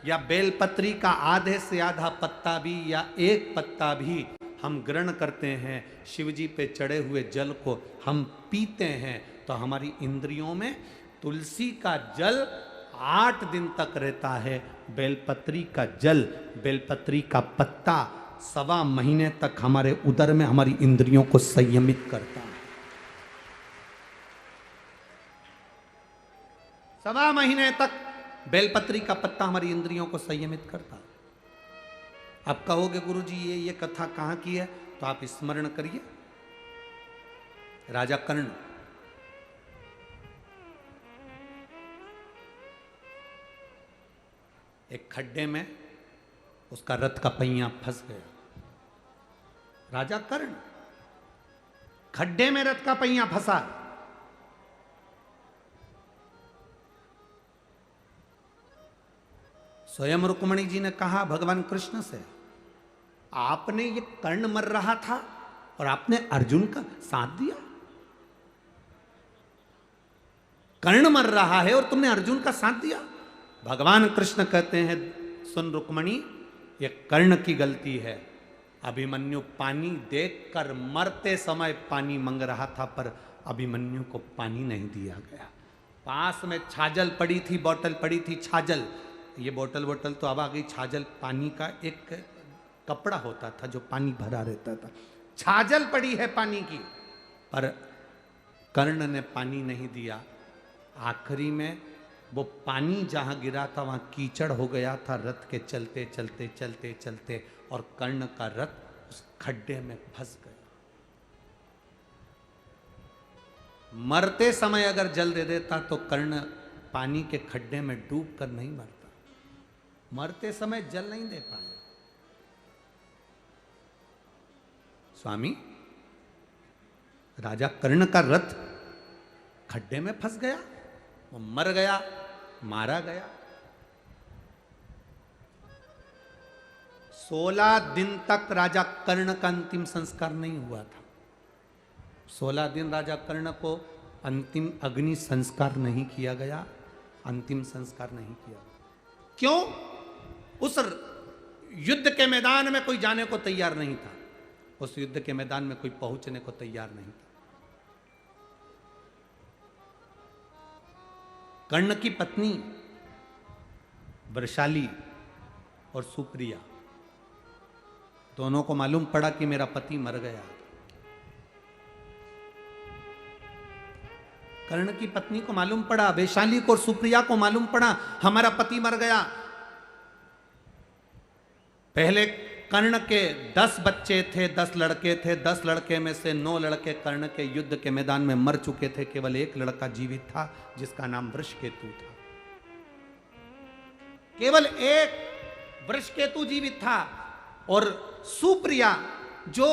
या बेलपत्री का आधे से आधा पत्ता भी, या एक पत्ता भी हम ग्रहण करते हैं, शिवजी पे चढ़े हुए जल को हम पीते हैं, तो हमारी इंद्रियों में तुलसी का जल 8 दिन तक रहता है। बेलपत्री का जल, बेलपत्री का पत्ता 1.25 महीने तक हमारे उदर में हमारी इंद्रियों को संयमित करता है। 1.25 महीने तक बेलपत्री का पत्ता हमारी इंद्रियों को संयमित करता है। आप कहोगे गुरुजी ये कथा कहाँ की है, तो आप स्मरण करिए राजा कर्ण। एक खड्डे में उसका रथ का पहिया फंस गया। राजा कर्ण खड्डे में रथ का पहिया फंसा। स्वयं रुक्मणी जी ने कहा भगवान कृष्ण से, आपने ये कर्ण मर रहा था और आपने अर्जुन का साथ दिया। कर्ण मर रहा है और तुमने अर्जुन का साथ दिया। भगवान कृष्ण कहते हैं, सुन रुक्मणी, ये कर्ण की गलती है। अभिमन्यु पानी देखकर मरते समय पानी मांग रहा था, पर अभिमन्यु को पानी नहीं दिया गया। पास में छाजल पड़ी थी, बोतल पड़ी थी, छाजल। ये बोतल तो अब आ गई। छाजल पानी का एक कपड़ा होता था जो पानी भरा रहता था। छाजल पड़ी है पानी की, पर कर्ण ने पानी नहीं दिया। आखिरी में वो पानी जहां गिरा था वहां कीचड़ हो गया था रथ के चलते चलते चलते चलते, और कर्ण का रथ उस खड्डे में फंस गया। मरते समय अगर जल दे देता तो कर्ण पानी के खड्डे में डूब कर नहीं मरता। मरते समय जल नहीं दे पाया। स्वामी, राजा कर्ण का रथ खड्डे में फंस गया, वो मर गया, मारा गया। 16 दिन तक राजा कर्ण का अंतिम संस्कार नहीं हुआ था। 16 दिन राजा कर्ण को अंतिम अग्नि संस्कार नहीं किया गया, अंतिम संस्कार नहीं किया। क्यों? उस युद्ध के मैदान में कोई जाने को तैयार नहीं था। उस युद्ध के मैदान में कोई पहुंचने को तैयार नहीं था। कर्ण की पत्नी वृषाली और सुप्रिया, दोनों को मालूम पड़ा कि मेरा पति मर गया। कर्ण की पत्नी को मालूम पड़ा, वैशाली को और सुप्रिया को मालूम पड़ा हमारा पति मर गया। पहले कर्ण के 10 बच्चे थे, 10 लड़के थे। 10 लड़के में से 9 लड़के कर्ण के युद्ध के मैदान में मर चुके थे। केवल एक लड़का जीवित था जिसका नाम वृषकेतु था। केवल एक वृषकेतु जीवित था और सुप्रिया जो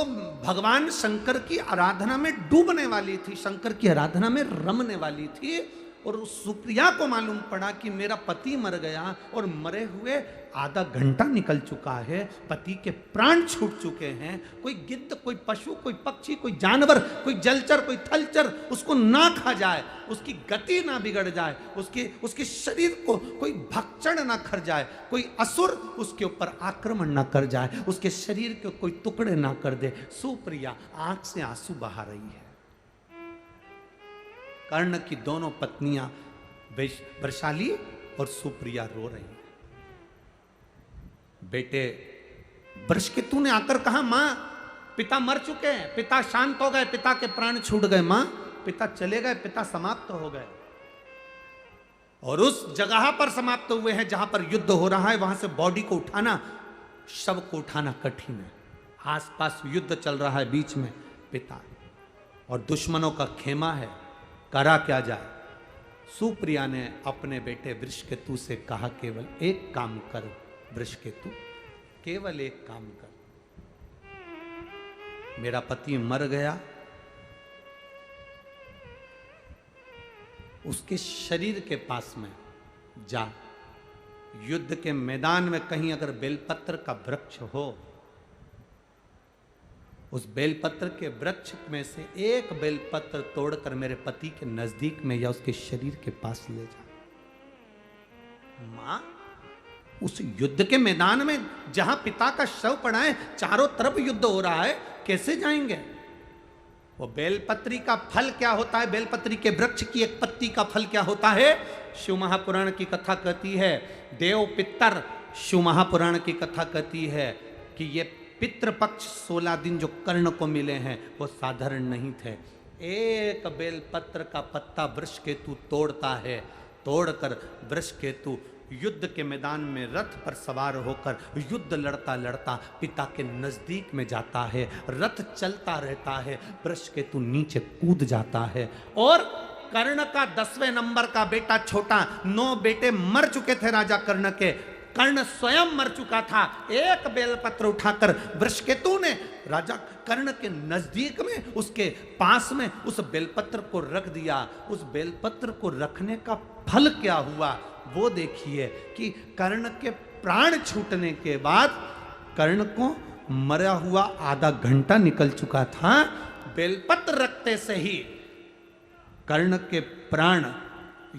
भगवान शंकर की आराधना में डूबने वाली थी, शंकर की आराधना में रमने वाली थी, और उस सुप्रिया को मालूम पड़ा कि मेरा पति मर गया और मरे हुए आधा घंटा निकल चुका है, पति के प्राण छूट चुके हैं, कोई गिद्ध, कोई पशु, कोई पक्षी, कोई जानवर, कोई जलचर, कोई थलचर उसको ना खा जाए, उसकी गति ना बिगड़ जाए, उसके शरीर को कोई भक्षण ना कर जाए, कोई असुर उसके ऊपर आक्रमण ना कर जाए, उसके शरीर के कोई टुकड़े ना कर दे। सुप्रिया आंख से आंसू बहा रही है। कर्ण की दोनों पत्नियां वृषाली और सुप्रिया रो रही हैं। बेटे वृषकेतु ने आकर कहा, मां पिता मर चुके हैं, पिता शांत हो गए, पिता के प्राण छूट गए, मां पिता चले गए, पिता समाप्त हो गए। और उस जगह पर समाप्त हुए हैं जहां पर युद्ध हो रहा है, वहां से बॉडी को उठाना, शव को उठाना कठिन है। आसपास युद्ध चल रहा है, बीच में पिता और दुश्मनों का खेमा है, करा क्या जाए। सुप्रिया ने अपने बेटे वृषकेतु से कहा, केवल एक काम कर वृषकेतु, केवल एक काम कर, मेरा पति मर गया, उसके शरीर के पास में जा, युद्ध के मैदान में कहीं अगर बेलपत्र का वृक्ष हो, उस बेलपत्र के वृक्ष में से एक बेलपत्र तोड़कर मेरे पति के नजदीक में या उसके शरीर के पास ले जा। मां, उस युद्ध के मैदान में जहां पिता का शव पड़ा है, चारों तरफ युद्ध हो रहा है, कैसे जाएंगे? वो बेलपत्री का फल क्या होता है, बेलपत्री के वृक्ष की एक पत्ती का फल क्या होता है? शिव महापुराण की कथा कहती है, देव पितर, शिव महापुराण की कथा कहती है कि ये पितृपक्ष 16 दिन जो कर्ण को मिले हैं वो साधारण नहीं थे। एक बेलपत्र का पत्ता वृषकेतु तोड़ता है, तोड़कर वृषकेतु युद्ध के मैदान में रथ पर सवार होकर युद्ध लड़ता लड़ता पिता के नजदीक में जाता है। रथ चलता रहता है, वृषकेतु नीचे कूद जाता है और कर्ण का 10वें नंबर का बेटा छोटा, 9 बेटे मर चुके थे राजा कर्ण के, कर्ण स्वयं मर चुका था। एक बेलपत्र उठाकर वृषकेतु ने राजा कर्ण के नजदीक में, उसके पास में उस बेलपत्र को रख दिया। उस बेलपत्र को रखने का फल क्या हुआ वो देखिए कि कर्ण के प्राण छूटने के बाद कर्ण को मरा हुआ आधा घंटा निकल चुका था। बेलपत्र रखते से ही कर्ण के प्राण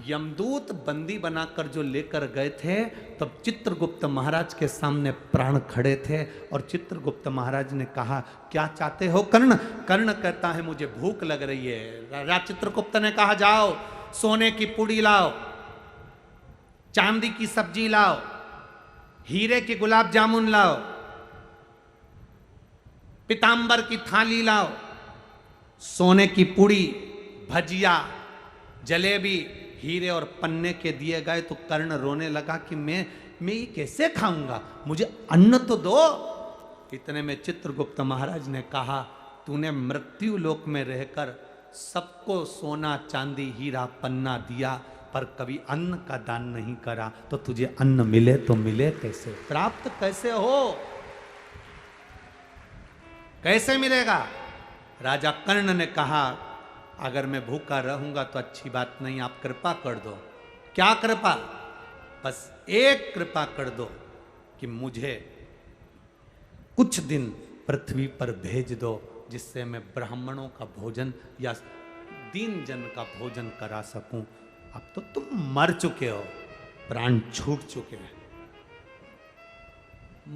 यमदूत बंदी बनाकर जो लेकर गए थे, तब चित्रगुप्त महाराज के सामने प्राण खड़े थे और चित्रगुप्त महाराज ने कहा, क्या चाहते हो कर्ण? कर्ण कहता है, मुझे भूख लग रही है। राजा चित्रगुप्त ने कहा, जाओ सोने की पुड़ी लाओ, चांदी की सब्जी लाओ, हीरे के गुलाब जामुन लाओ, पीतांबर की थाली लाओ, सोने की पुड़ी, भजिया, जलेबी, हीरे और पन्ने के दिए गए। तो कर्ण रोने लगा कि मैं ये कैसे खाऊंगा, मुझे अन्न तो दो। इतने में चित्रगुप्त महाराज ने कहा, तूने मृत्यु लोक में रहकर सबको सोना चांदी हीरा पन्ना दिया, पर कभी अन्न का दान नहीं करा, तो तुझे अन्न मिले तो मिले कैसे, प्राप्त कैसे हो, कैसे मिलेगा? राजा कर्ण ने कहा, अगर मैं भूखा रहूंगा तो अच्छी बात नहीं, आप कृपा कर दो। क्या कृपा? बस एक कृपा कर दो कि मुझे कुछ दिन पृथ्वी पर भेज दो, जिससे मैं ब्राह्मणों का भोजन या दीन जन का भोजन करा सकूं। अब तो तुम मर चुके हो, प्राण छूट चुके हैं,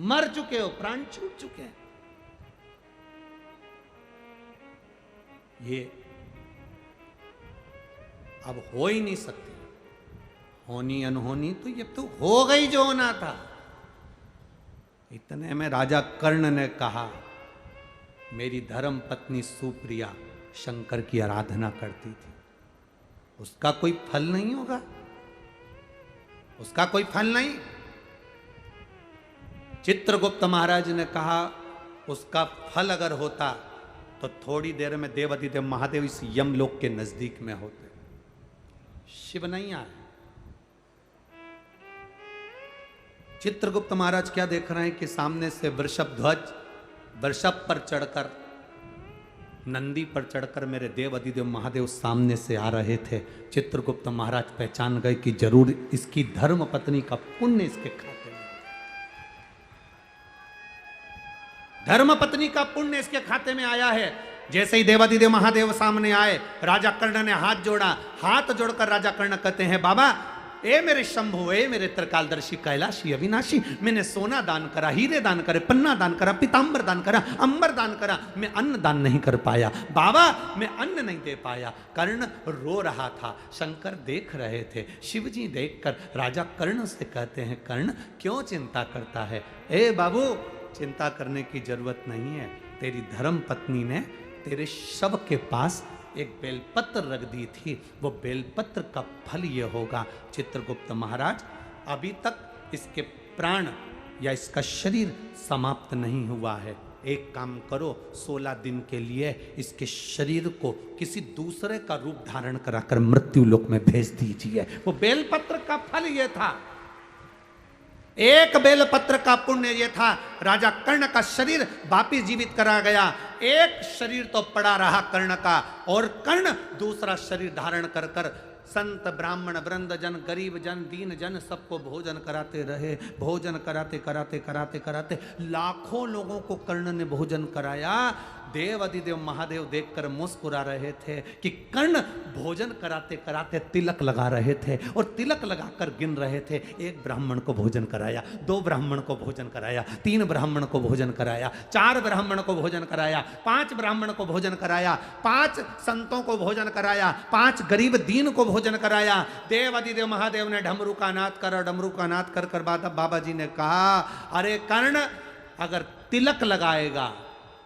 मर चुके हो, प्राण छूट चुके हैं। ये अब हो ही नहीं सकती, होनी अनहोनी तो ये तो हो गई जो होना था। इतने में राजा कर्ण ने कहा, मेरी धर्म पत्नी सुप्रिया शंकर की आराधना करती थी, उसका कोई फल नहीं होगा, उसका कोई फल नहीं। चित्रगुप्त महाराज ने कहा, उसका फल अगर होता तो थोड़ी देर में देवाधिदेव महादेव इस यमलोक के नजदीक में होते। शिव नहीं आए, चित्रगुप्त महाराज क्या देख रहे हैं कि सामने से वृषभ ध्वज वृषभ पर चढ़कर, नंदी पर चढ़कर मेरे देव अधिदेव महादेव सामने से आ रहे थे। चित्रगुप्त महाराज पहचान गए कि जरूर इसकी धर्म पत्नी का पुण्य इसके खाते में, धर्म पत्नी का पुण्य इसके खाते में आया है। जैसे ही देवाधिदेव महादेव सामने आए, राजा कर्ण ने हाथ जोड़ा। हाथ जोड़कर राजा कर्ण कहते हैं, बाबा ए मेरे शंभु, ए मेरे त्रिकालदर्शी कैलाशी अविनाशी, मैंने सोना दान करा, हीरे दान करे, पन्ना दान करा, पीतांबर दान करा, अंबर दान करा, मैं अन्न दान नहीं कर पाया। बाबा मैं अन्न नहीं दे पाया। कर्ण रो रहा था, शंकर देख रहे थे। शिवजी देखकर राजा कर्ण से कहते हैं, कर्ण क्यों चिंता करता है? ए बाबू चिंता करने की जरूरत नहीं है। तेरी धर्म पत्नी ने तेरे शव के पास एक बेलपत्र रख दी थी, वो बेलपत्र का फल ये होगा। चित्रगुप्त महाराज अभी तक इसके प्राण या इसका शरीर समाप्त नहीं हुआ है। एक काम करो, 16 दिन के लिए इसके शरीर को किसी दूसरे का रूप धारण कराकर मृत्यु लोक में भेज दीजिए। वो बेलपत्र का फल ये था, एक बेलपत्र का पुण्य ये था। राजा कर्ण का शरीर वापिस जीवित करा गया। एक शरीर तो पड़ा रहा कर्ण का, और कर्ण दूसरा शरीर धारण कर कर संत ब्राह्मण वृंद जन, गरीब जन, दीन जन सबको भोजन कराते रहे। भोजन कराते कराते कराते कराते लाखों लोगों को कर्ण ने भोजन कराया। देव अधिदेव महादेव देखकर मुस्कुरा रहे थे कि कर्ण भोजन कराते कराते तिलक लगा रहे थे, और तिलक लगाकर गिन रहे थे। एक ब्राह्मण को भोजन कराया, 2 ब्राह्मण को भोजन कराया, 3 ब्राह्मण को भोजन कराया, 4 ब्राह्मण को भोजन कराया, 5 ब्राह्मण को भोजन कराया, 5 संतों को भोजन कराया, 5 गरीब दीन को भोजन कराया। देव अधिदेव महादेव ने डमरू का नाद करा। डमरू का नाद कर कर बाबा जी ने कहा, अरे कर्ण अगर तिलक लगाएगा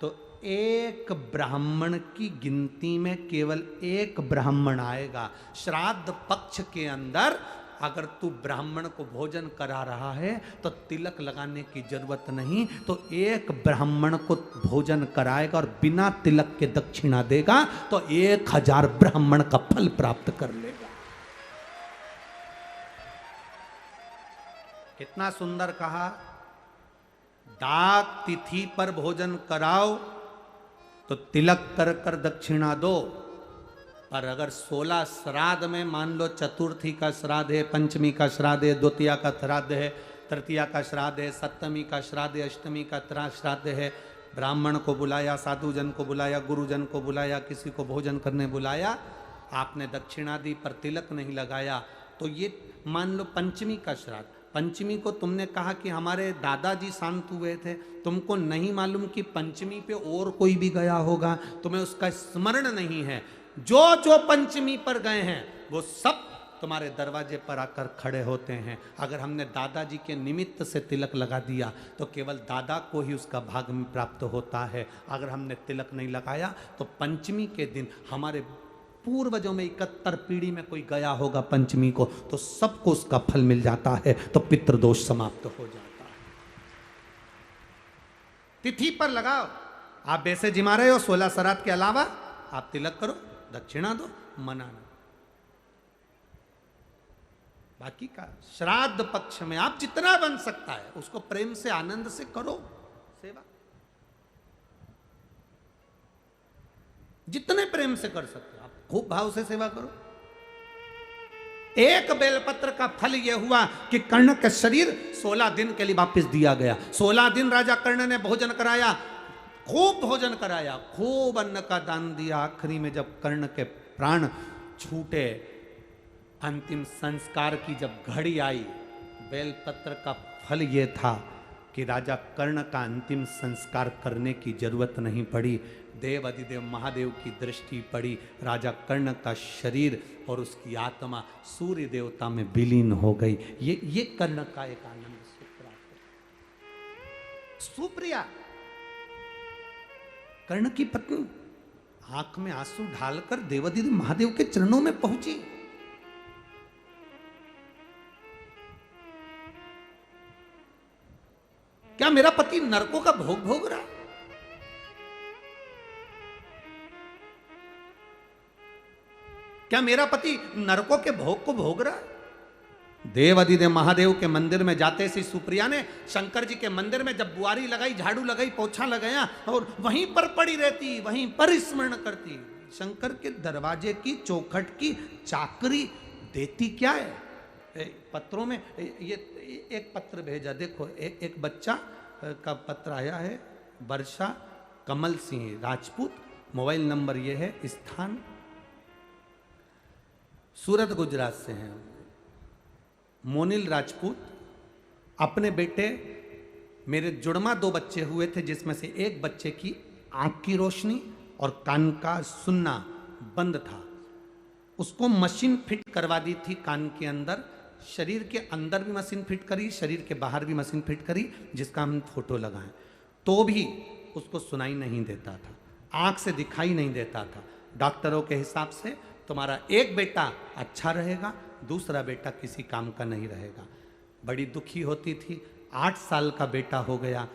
तो एक ब्राह्मण की गिनती में केवल एक ब्राह्मण आएगा। श्राद्ध पक्ष के अंदर अगर तू ब्राह्मण को भोजन करा रहा है तो तिलक लगाने की जरूरत नहीं, तो एक ब्राह्मण को भोजन कराएगा और बिना तिलक के दक्षिणा देगा तो 1000 ब्राह्मण का फल प्राप्त कर लेगा। कितना सुंदर कहा। डाक तिथि पर भोजन कराओ तो तिलक कर कर दक्षिणा दो, पर अगर 16 श्राद्ध में मान लो चतुर्थी का श्राद्ध है, पंचमी का श्राद्ध है, द्वितीया का श्राद्ध है, तृतीया का श्राद्ध है, सप्तमी का श्राद्ध है, अष्टमी का श्राद्ध है, ब्राह्मण को बुलाया, साधु जन को बुलाया, गुरुजन को बुलाया, किसी को भोजन करने बुलाया, आपने दक्षिणा दी पर तिलक नहीं लगाया, तो ये मान लो पंचमी का श्राद्ध। पंचमी को तुमने कहा कि हमारे दादाजी शांत हुए थे, तुमको नहीं मालूम कि पंचमी पे और कोई भी गया होगा, तुम्हें उसका स्मरण नहीं है। जो जो पंचमी पर गए हैं वो सब तुम्हारे दरवाजे पर आकर खड़े होते हैं। अगर हमने दादाजी के निमित्त से तिलक लगा दिया तो केवल दादा को ही उसका भाग में प्राप्त होता है। अगर हमने तिलक नहीं लगाया तो पंचमी के दिन हमारे पूर्वजों में 71 पीढ़ी में कोई गया होगा पंचमी को, तो सबको उसका फल मिल जाता है, तो पितृदोष समाप्त हो जाता है। तिथि पर लगाओ। आप वैसे जिमा रहे हो 16 श्राद्ध के अलावा आप तिलक करो, दक्षिणा दो, मना ना। बाकी का श्राद्ध पक्ष में आप जितना बन सकता है उसको प्रेम से आनंद से करो सेवा, जितने प्रेम से कर सकते हो आप खूब भाव से सेवा करो। एक बेलपत्र का फल यह हुआ कि कर्ण का शरीर 16 दिन के लिए वापस दिया गया। 16 दिन राजा कर्ण ने भोजन कराया, खूब भोजन कराया, खूब अन्न का दान दिया। आखिरी में जब कर्ण के प्राण छूटे, अंतिम संस्कार की जब घड़ी आई, बेलपत्र का फल ये था कि राजा कर्ण का अंतिम संस्कार करने की जरूरत नहीं पड़ी। देव अधिदेव महादेव की दृष्टि पड़ी, राजा कर्ण का शरीर और उसकी आत्मा सूर्य देवता में विलीन हो गई। ये कर्ण का एक आनंद सुप्रिया कर्ण की पत्नी आंख में आंसू ढालकर देवाधिदेव महादेव के चरणों में पहुंची। क्या मेरा पति नरकों का भोग भोग रहा? क्या मेरा पति नरकों के भोग को भोग रहा? देव अधिदेव महादेव के मंदिर में जाते सी सुप्रिया ने शंकर जी के मंदिर में जब बुआरी लगाई, झाड़ू लगाई, पोछा लगाया और वहीं पर पड़ी रहती, वहीं पर स्मरण करती। शंकर के दरवाजे की चौखट की चाकरी देती क्या है? पत्रों में ये एक पत्र भेजा, देखो एक बच्चा का पत्र आया है, वर्षा कमल सिंह राजपूत, मोबाइल नंबर ये है, स्थान सूरत गुजरात से हैं। मोनिल राजपूत अपने बेटे, मेरे जुड़वा 2 बच्चे हुए थे जिसमें से एक बच्चे की आंख की रोशनी और कान का सुनना बंद था, उसको मशीन फिट करवा दी थी कान के अंदर, शरीर के अंदर भी मशीन फिट करी, शरीर के बाहर भी मशीन फिट करी, जिसका हम फोटो लगाएं, तो भी उसको सुनाई नहीं देता था, आंख से दिखाई नहीं देता था। डॉक्टरों के हिसाब से तुम्हारा एक बेटा अच्छा रहेगा, दूसरा बेटा किसी काम का नहीं रहेगा। बड़ी दुखी होती थी, 8 साल का बेटा हो गया,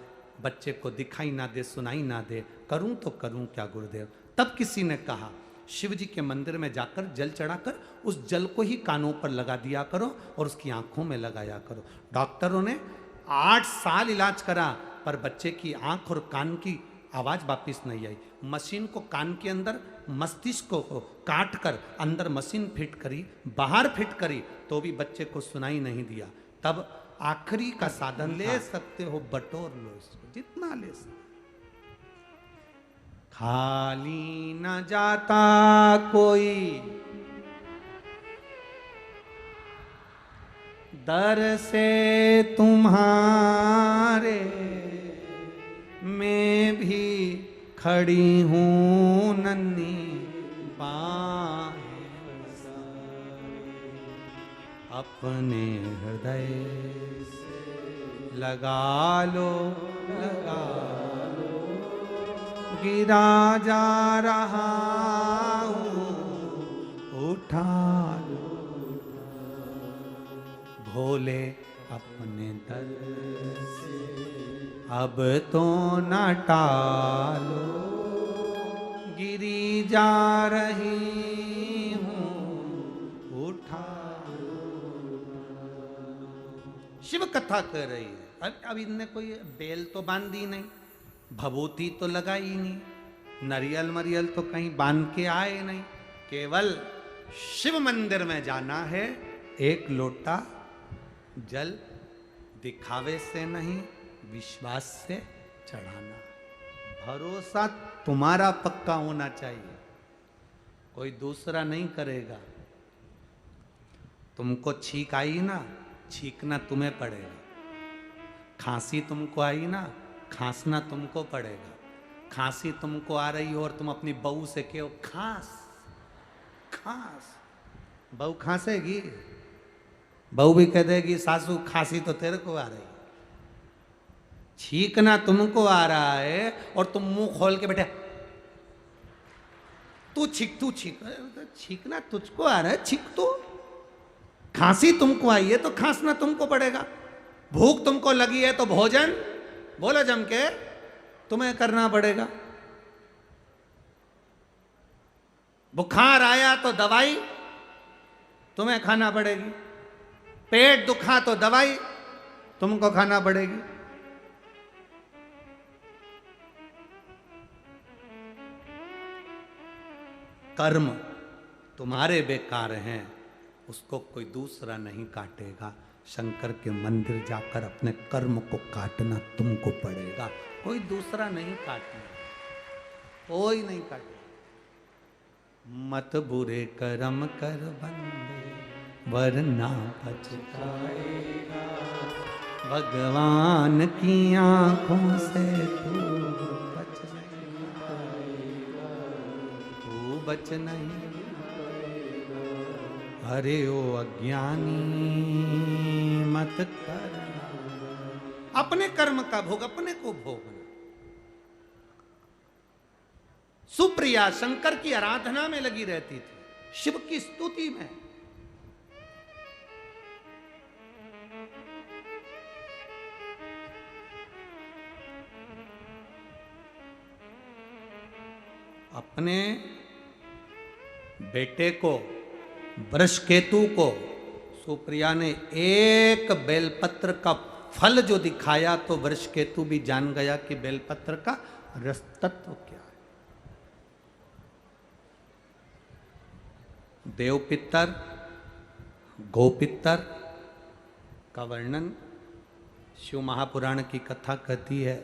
बच्चे को दिखाई ना दे, सुनाई ना दे, करूं तो करूं क्या गुरुदेव। तब किसी ने कहा शिव जी के मंदिर में जाकर जल चढ़ाकर उस जल को ही कानों पर लगा दिया करो और उसकी आंखों में लगाया करो। डॉक्टरों ने 8 साल इलाज करा पर बच्चे की आंख और कान की आवाज वापिस नहीं आई। मशीन को कान के अंदर, मस्तिष्क को काट कर अंदर मशीन फिट करी, बाहर फिट करी, तो भी बच्चे को सुनाई नहीं दिया। तब आखिरी का साधन ले सकते हो, बटोर लो इसको जितना ले सकते। खाली न जाता कोई दर से तुम्हारे, मैं भी खड़ी हूँ नन्ही बाहें, अपने हृदय से लगा लो, लगा लो, गिरा जा रहा हूँ, उठा लो भोले अपने दर से, अब तो न टालो, गिरी जा रही हूँ, उठा लो। शिव कथा कर रही है। अब इनने कोई बेल तो बांधी नहीं, भभूति तो लगाई नहीं, नरियल मरियल तो कहीं बांध के आए नहीं, केवल शिव मंदिर में जाना है, एक लोटा जल दिखावे से नहीं विश्वास से चढ़ाना। भरोसा तुम्हारा पक्का होना चाहिए, कोई दूसरा नहीं करेगा। तुमको छींक आई ना, छींकना तुम्हें पड़ेगा। खांसी तुमको आई ना, खांसना तुमको पड़ेगा। खांसी तुमको आ रही हो और तुम अपनी बहू से कहो खांस खांस, बहू खांसेगी, बहू भी कह देगी सासू खांसी तो तेरे को आ रही। छींकना तुमको आ रहा है और तुम मुंह खोल के बैठे तू छींक, तू छींक, छींकना तुझको आ रहा है, छींक तो। खांसी तुमको आई है तो खांसना तुमको पड़ेगा। भूख तुमको लगी है तो भोजन बोलो जम के तुम्हें करना पड़ेगा। बुखार आया तो दवाई तुम्हें खाना पड़ेगी। पेट दुखा तो दवाई तुमको खाना पड़ेगी। कर्म तुम्हारे बेकार हैं, उसको कोई दूसरा नहीं काटेगा। शंकर के मंदिर जाकर अपने कर्म को काटना तुमको पड़ेगा, कोई दूसरा नहीं काटना, कोई नहीं काटेगा। मत बुरे कर्म कर बंदे वरना पछताएगा, भगवान की आंखों से तू बच नहीं पाएगा, तू बच नहीं। अरे ओ अज्ञानी मत करना, अपने कर्म का भोग अपने को भोगना। सुप्रिया शंकर की आराधना में लगी रहती थी, शिव की स्तुति में। अपने बेटे को वृषकेतु को सुप्रिया ने एक बेलपत्र का फल जो दिखाया तो वृषकेतु भी जान गया कि बेलपत्र का रस तत्व क्या है। देवपितर गोपितर का वर्णन शिव महापुराण की कथा कहती है।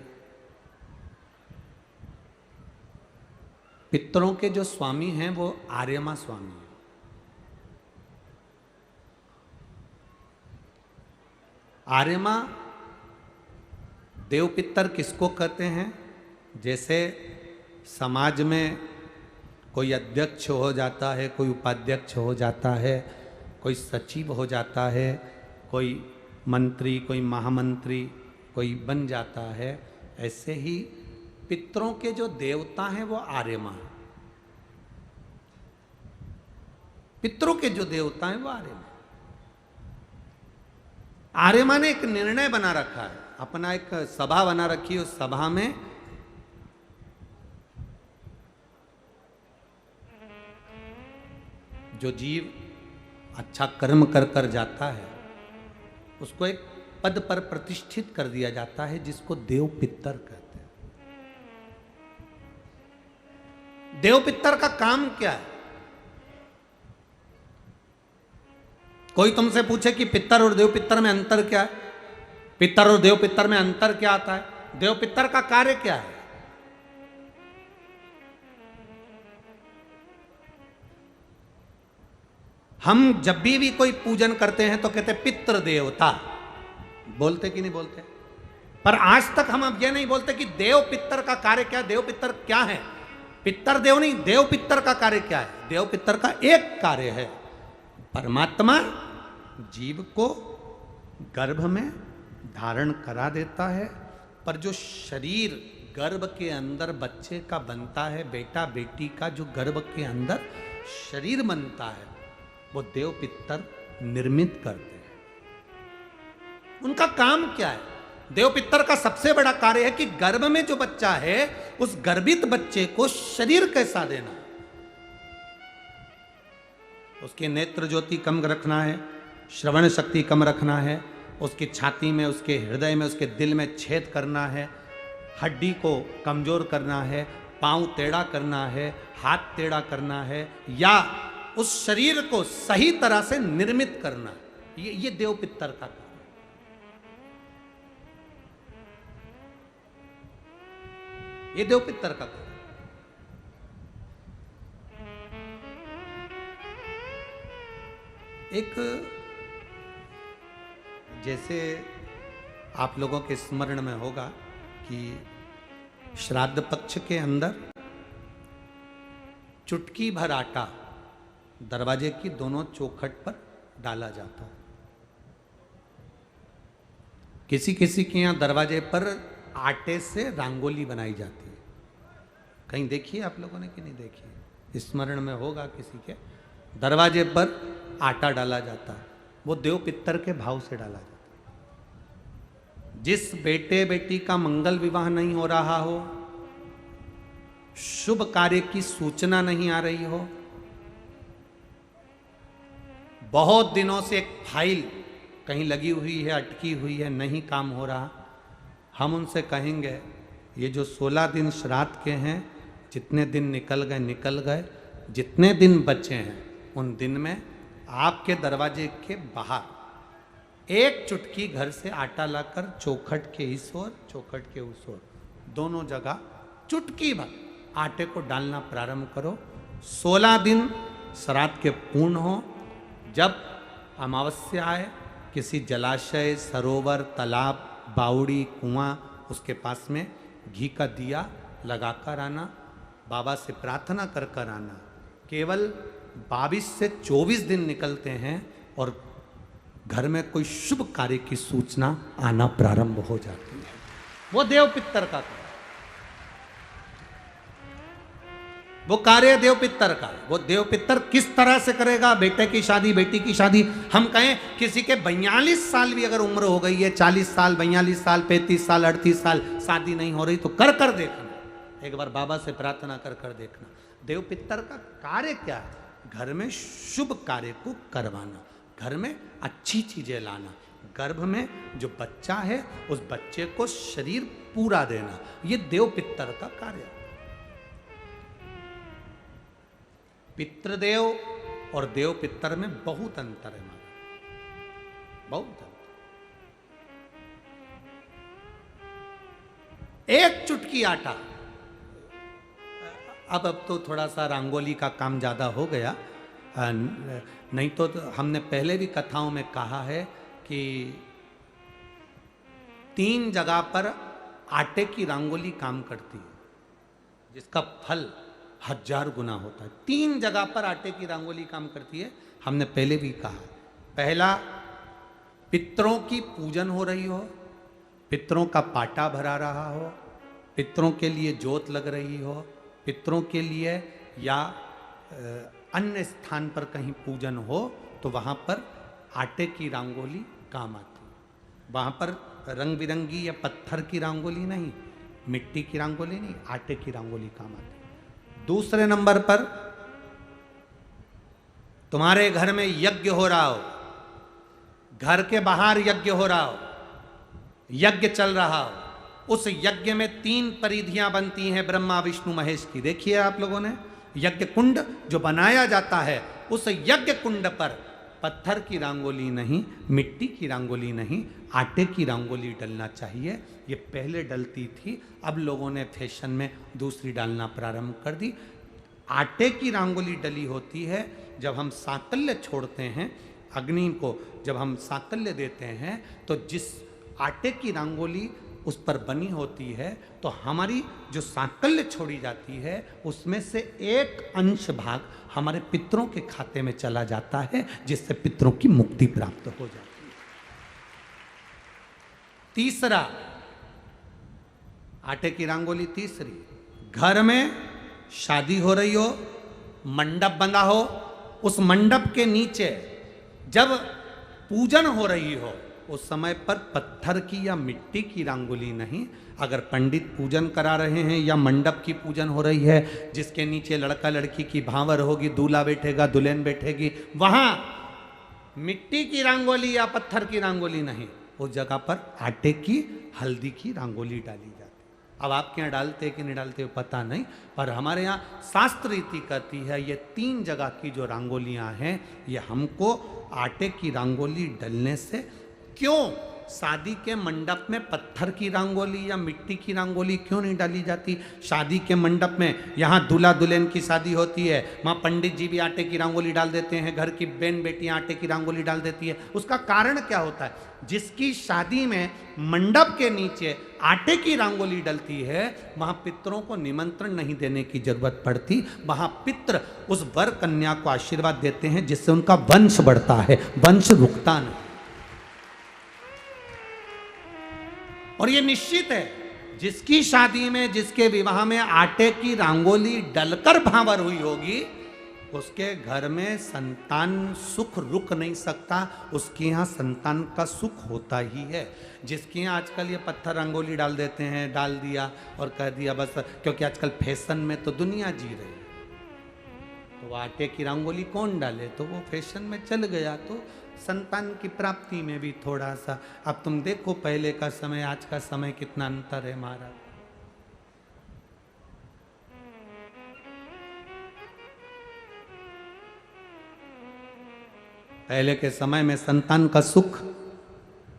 पितरों के जो स्वामी हैं वो आर्यमा स्वामी हैं। आर्यमा देवपितर किसको कहते हैं? जैसे समाज में कोई अध्यक्ष हो जाता है, कोई उपाध्यक्ष हो जाता है, कोई सचिव हो जाता है, कोई मंत्री, कोई महामंत्री, कोई बन जाता है, ऐसे ही पितरों के जो देवता हैं वो आर्यमा हैं। पितरों के जो देवता हैं वो आर्यमा। आर्यमा ने एक निर्णय बना रखा है, अपना एक सभा बना रखी है। उस सभा में जो जीव अच्छा कर्म कर कर जाता है उसको एक पद पर प्रतिष्ठित कर दिया जाता है, जिसको देव पितर कहते हैं। देव पितर का काम क्या है? कोई तुमसे पूछे कि पितर और देव पितर में अंतर क्या है, पितर और देव पितर में अंतर क्या आता है, देव पितर का कार्य क्या है? हम जब भी कोई पूजन करते हैं तो कहते पितृ देवता, बोलते कि नहीं बोलते? पर आज तक हम अब यह नहीं बोलते कि देव पितर का कार्य क्या, देव पितर क्या है। पितर देव नहीं, देव पितर का कार्य क्या है? देव पितर का एक कार्य है, परमात्मा जीव को गर्भ में धारण करा देता है, पर जो शरीर गर्भ के अंदर बच्चे का बनता है, बेटा बेटी का जो गर्भ के अंदर शरीर बनता है, वो देव पितर निर्मित करते हैं। उनका काम क्या है? देव पितर का सबसे बड़ा कार्य है कि गर्भ में जो बच्चा है उस गर्भित बच्चे को शरीर कैसा देना, उसके नेत्र ज्योति कम रखना है, श्रवण शक्ति कम रखना है, उसकी छाती में, उसके हृदय में, उसके दिल में छेद करना है, हड्डी को कमजोर करना है, पांव टेढ़ा करना है, हाथ टेढ़ा करना है, या उस शरीर को सही तरह से निर्मित करना। ये देव पितर का काम। ये देव पितर का काम। एक जैसे आप लोगों के स्मरण में होगा कि श्राद्ध पक्ष के अंदर चुटकी भर आटा दरवाजे की दोनों चौखट पर डाला जाता है। किसी किसी के यहाँ दरवाजे पर आटे से रंगोली बनाई जाती है। कहीं देखी है आप लोगों ने कि नहीं देखी है? स्मरण में होगा किसी के, दरवाजे पर आटा डाला जाता है, वो देव पितर के भाव से डाला जाता है। जिस बेटे बेटी का मंगल विवाह नहीं हो रहा हो, शुभ कार्य की सूचना नहीं आ रही हो, बहुत दिनों से एक फाइल कहीं लगी हुई है, अटकी हुई है, नहीं काम हो रहा, हम उनसे कहेंगे ये जो 16 दिन श्राद्ध के हैं, जितने दिन निकल गए, जितने दिन बचे हैं उन दिन में आपके दरवाजे के बाहर एक चुटकी घर से आटा लाकर चौखट के इस ओर, चौखट के उस ओर, दोनों जगह चुटकी भर आटे को डालना प्रारंभ करो। 16 दिन श्राद्ध के पूर्ण हो। जब अमावस्या आए, किसी जलाशय, सरोवर, तालाब, बावड़ी, कुआं, उसके पास में घी का दिया लगाकर आना, बाबा से प्रार्थना कर कर आना। केवल 22 से 24 दिन निकलते हैं और घर में कोई शुभ कार्य की सूचना आना प्रारंभ हो जाती है। वो देव पितर का कार्य, वो कार्य देव पितर का। वो देव पितर किस तरह से करेगा? बेटे की शादी, बेटी की शादी, हम कहें किसी के 42 साल भी अगर उम्र हो गई है, 40 साल, 42 साल, 35 साल, 38 साल, शादी नहीं हो रही तो कर कर देखना, एक बार बाबा से प्रार्थना कर कर देखना। देव पितर का कार्य क्या है? घर में शुभ कार्य को करवाना, घर में अच्छी चीजें लाना, गर्भ में जो बच्चा है उस बच्चे को शरीर पूरा देना, ये देव पितर का कार्य है। पितृदेव और देव पितर में बहुत अंतर है, बहुत अंतर। एक चुटकी आटा, अब तो थोड़ा सा रंगोली का काम ज्यादा हो गया, नहीं तो हमने पहले भी कथाओं में कहा है कि 3 जगह पर आटे की रंगोली काम करती है, जिसका फल 1000 गुना होता है। 3 जगह पर आटे की रंगोली काम करती है, हमने पहले भी कहा। पहला, पितरों की पूजन हो रही हो, पितरों का पाटा भरा रहा हो, पितरों के लिए जोत लग रही हो, पितरों के लिए या अन्य स्थान पर कहीं पूजन हो, तो वहाँ पर आटे की रंगोली काम आती है। वहाँ पर रंग बिरंगी या पत्थर की रंगोली नहीं, मिट्टी की रंगोली नहीं, आटे की रंगोली काम आती है। दूसरे नंबर पर, तुम्हारे घर में यज्ञ हो रहा हो, घर के बाहर यज्ञ हो रहा हो, यज्ञ चल रहा हो, उस यज्ञ में 3 परिधियां बनती हैं ब्रह्मा विष्णु महेश की। देखिए आप लोगों ने, यज्ञ कुंड जो बनाया जाता है, उस यज्ञ कुंड पर पत्थर की रंगोली नहीं, मिट्टी की रंगोली नहीं, आटे की रंगोली डलना चाहिए। ये पहले डलती थी, अब लोगों ने फैशन में दूसरी डालना प्रारंभ कर दी। आटे की रंगोली डली होती है जब हम सांकल्य छोड़ते हैं, अग्नि को जब हम सांकल्य देते हैं, तो जिस आटे की रंगोली उस पर बनी होती है, तो हमारी जो सांकल्य छोड़ी जाती है उसमें से एक अंश भाग हमारे पितरों के खाते में चला जाता है, जिससे पितरों की मुक्ति प्राप्त हो जाती है। तीसरा, आटे की रंगोली तीसरी, घर में शादी हो रही हो, मंडप बंधा हो, उस मंडप के नीचे जब पूजन हो रही हो, उस समय पर पत्थर की या मिट्टी की रंगोली नहीं। अगर पंडित पूजन करा रहे हैं या मंडप की पूजन हो रही है, जिसके नीचे लड़का लड़की की भांवर होगी, दूल्हा बैठेगा, दुल्हन बैठेगी, वहां मिट्टी की रंगोली या पत्थर की रंगोली नहीं, उस जगह पर आटे की, हल्दी की रंगोली डाली जाती है। अब आपके यहाँ डालते कि नहीं डालते पता नहीं, पर हमारे यहाँ शास्त्र रीति कहती है ये 3 जगह की जो रंगोलियाँ हैं, ये हमको आटे की रंगोली डलने से, क्यों शादी के मंडप में पत्थर की रंगोली या मिट्टी की रंगोली क्यों नहीं डाली जाती? शादी के मंडप में, यहाँ दूल्हा दुल्हन की शादी होती है, वहाँ पंडित जी भी आटे की रंगोली डाल देते हैं, घर की बहन बेटियाँ आटे की रंगोली डाल देती है। उसका कारण क्या होता है? जिसकी शादी में मंडप के नीचे आटे की रंगोली डलती है, वहाँ पितरों को निमंत्रण नहीं देने की जरूरत पड़ती। वहाँ पितर उस वर कन्या को आशीर्वाद देते हैं, जिससे उनका वंश बढ़ता है, वंश रुकता नहीं। और ये निश्चित है, जिसकी शादी में, जिसके विवाह में आटे की रंगोली डलकर भांवर हुई होगी, उसके घर में संतान सुख रुक नहीं सकता, उसके यहाँ संतान का सुख होता ही है। जिसके यहाँ आजकल ये पत्थर रंगोली डाल देते हैं, डाल दिया और कह दिया बस, क्योंकि आजकल फैशन में तो दुनिया जी रही है, तो वो आटे की रंगोली कौन डाले, तो वो फैशन में चल गया, तो संतान की प्राप्ति में भी थोड़ा सा, अब तुम देखो पहले का समय आज का समय कितना अंतर है महाराज। पहले के समय में संतान का सुख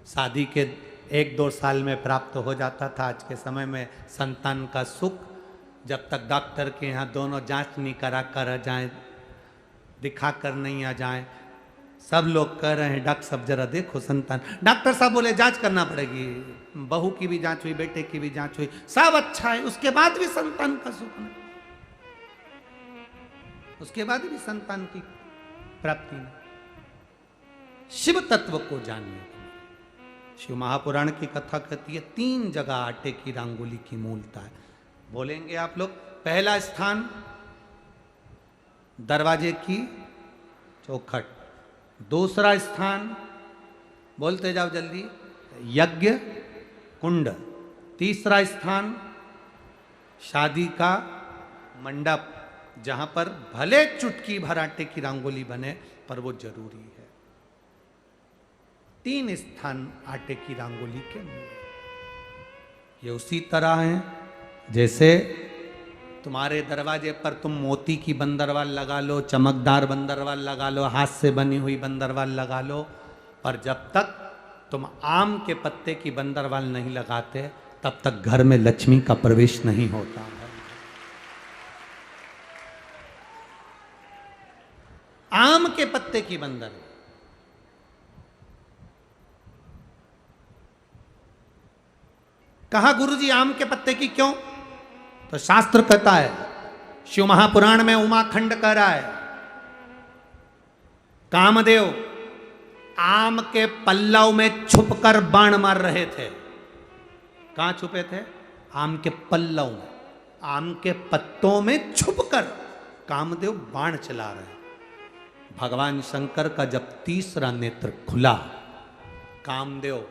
शादी के 1-2 साल में प्राप्त हो जाता था। आज के समय में संतान का सुख जब तक डॉक्टर के यहाँ दोनों जांच नहीं करा कर आ जाए, दिखा कर नहीं आ जाए, सब लोग कह रहे हैं डॉक्टर साहब जरा देखो संतान, डॉक्टर साहब बोले जांच करना पड़ेगी, बहू की भी जांच हुई, बेटे की भी जांच हुई, सब अच्छा है, उसके बाद भी संतान का सुख नहीं, उसके बाद भी संतान की प्राप्ति नहीं। शिव तत्व को जानिए। शिव महापुराण की कथा कहती है 3 जगह आटे की रंगोली की मूलता है। बोलेंगे आप लोग, पहला स्थान दरवाजे की चौखट, दूसरा स्थान बोलते जाओ जल्दी, यज्ञ कुंड, तीसरा स्थान शादी का मंडप, जहां पर भले चुटकी भर आटे की रंगोली बने पर वो जरूरी है। 3 स्थान आटे की रंगोली के मिले। ये उसी तरह है जैसे तुम्हारे दरवाजे पर तुम मोती की बंदरवाल लगा लो, चमकदार बंदरवाल लगा लो, हाथ से बनी हुई बंदरवाल लगा लो, पर जब तक तुम आम के पत्ते की बंदरवाल नहीं लगाते तब तक घर में लक्ष्मी का प्रवेश नहीं होता है। आम के पत्ते की बंदरवाल। कहा गुरुजी आम के पत्ते की क्यों? तो शास्त्र कहता है, शिव महापुराण में उमाखंड कह रहा है, कामदेव आम के पल्लव में छुपकर बाण मार रहे थे। कहां छुपे थे? आम के पल्लव में, आम के पत्तों में छुपकर कामदेव बाण चला रहे। भगवान शंकर का जब तीसरा नेत्र खुला, कामदेव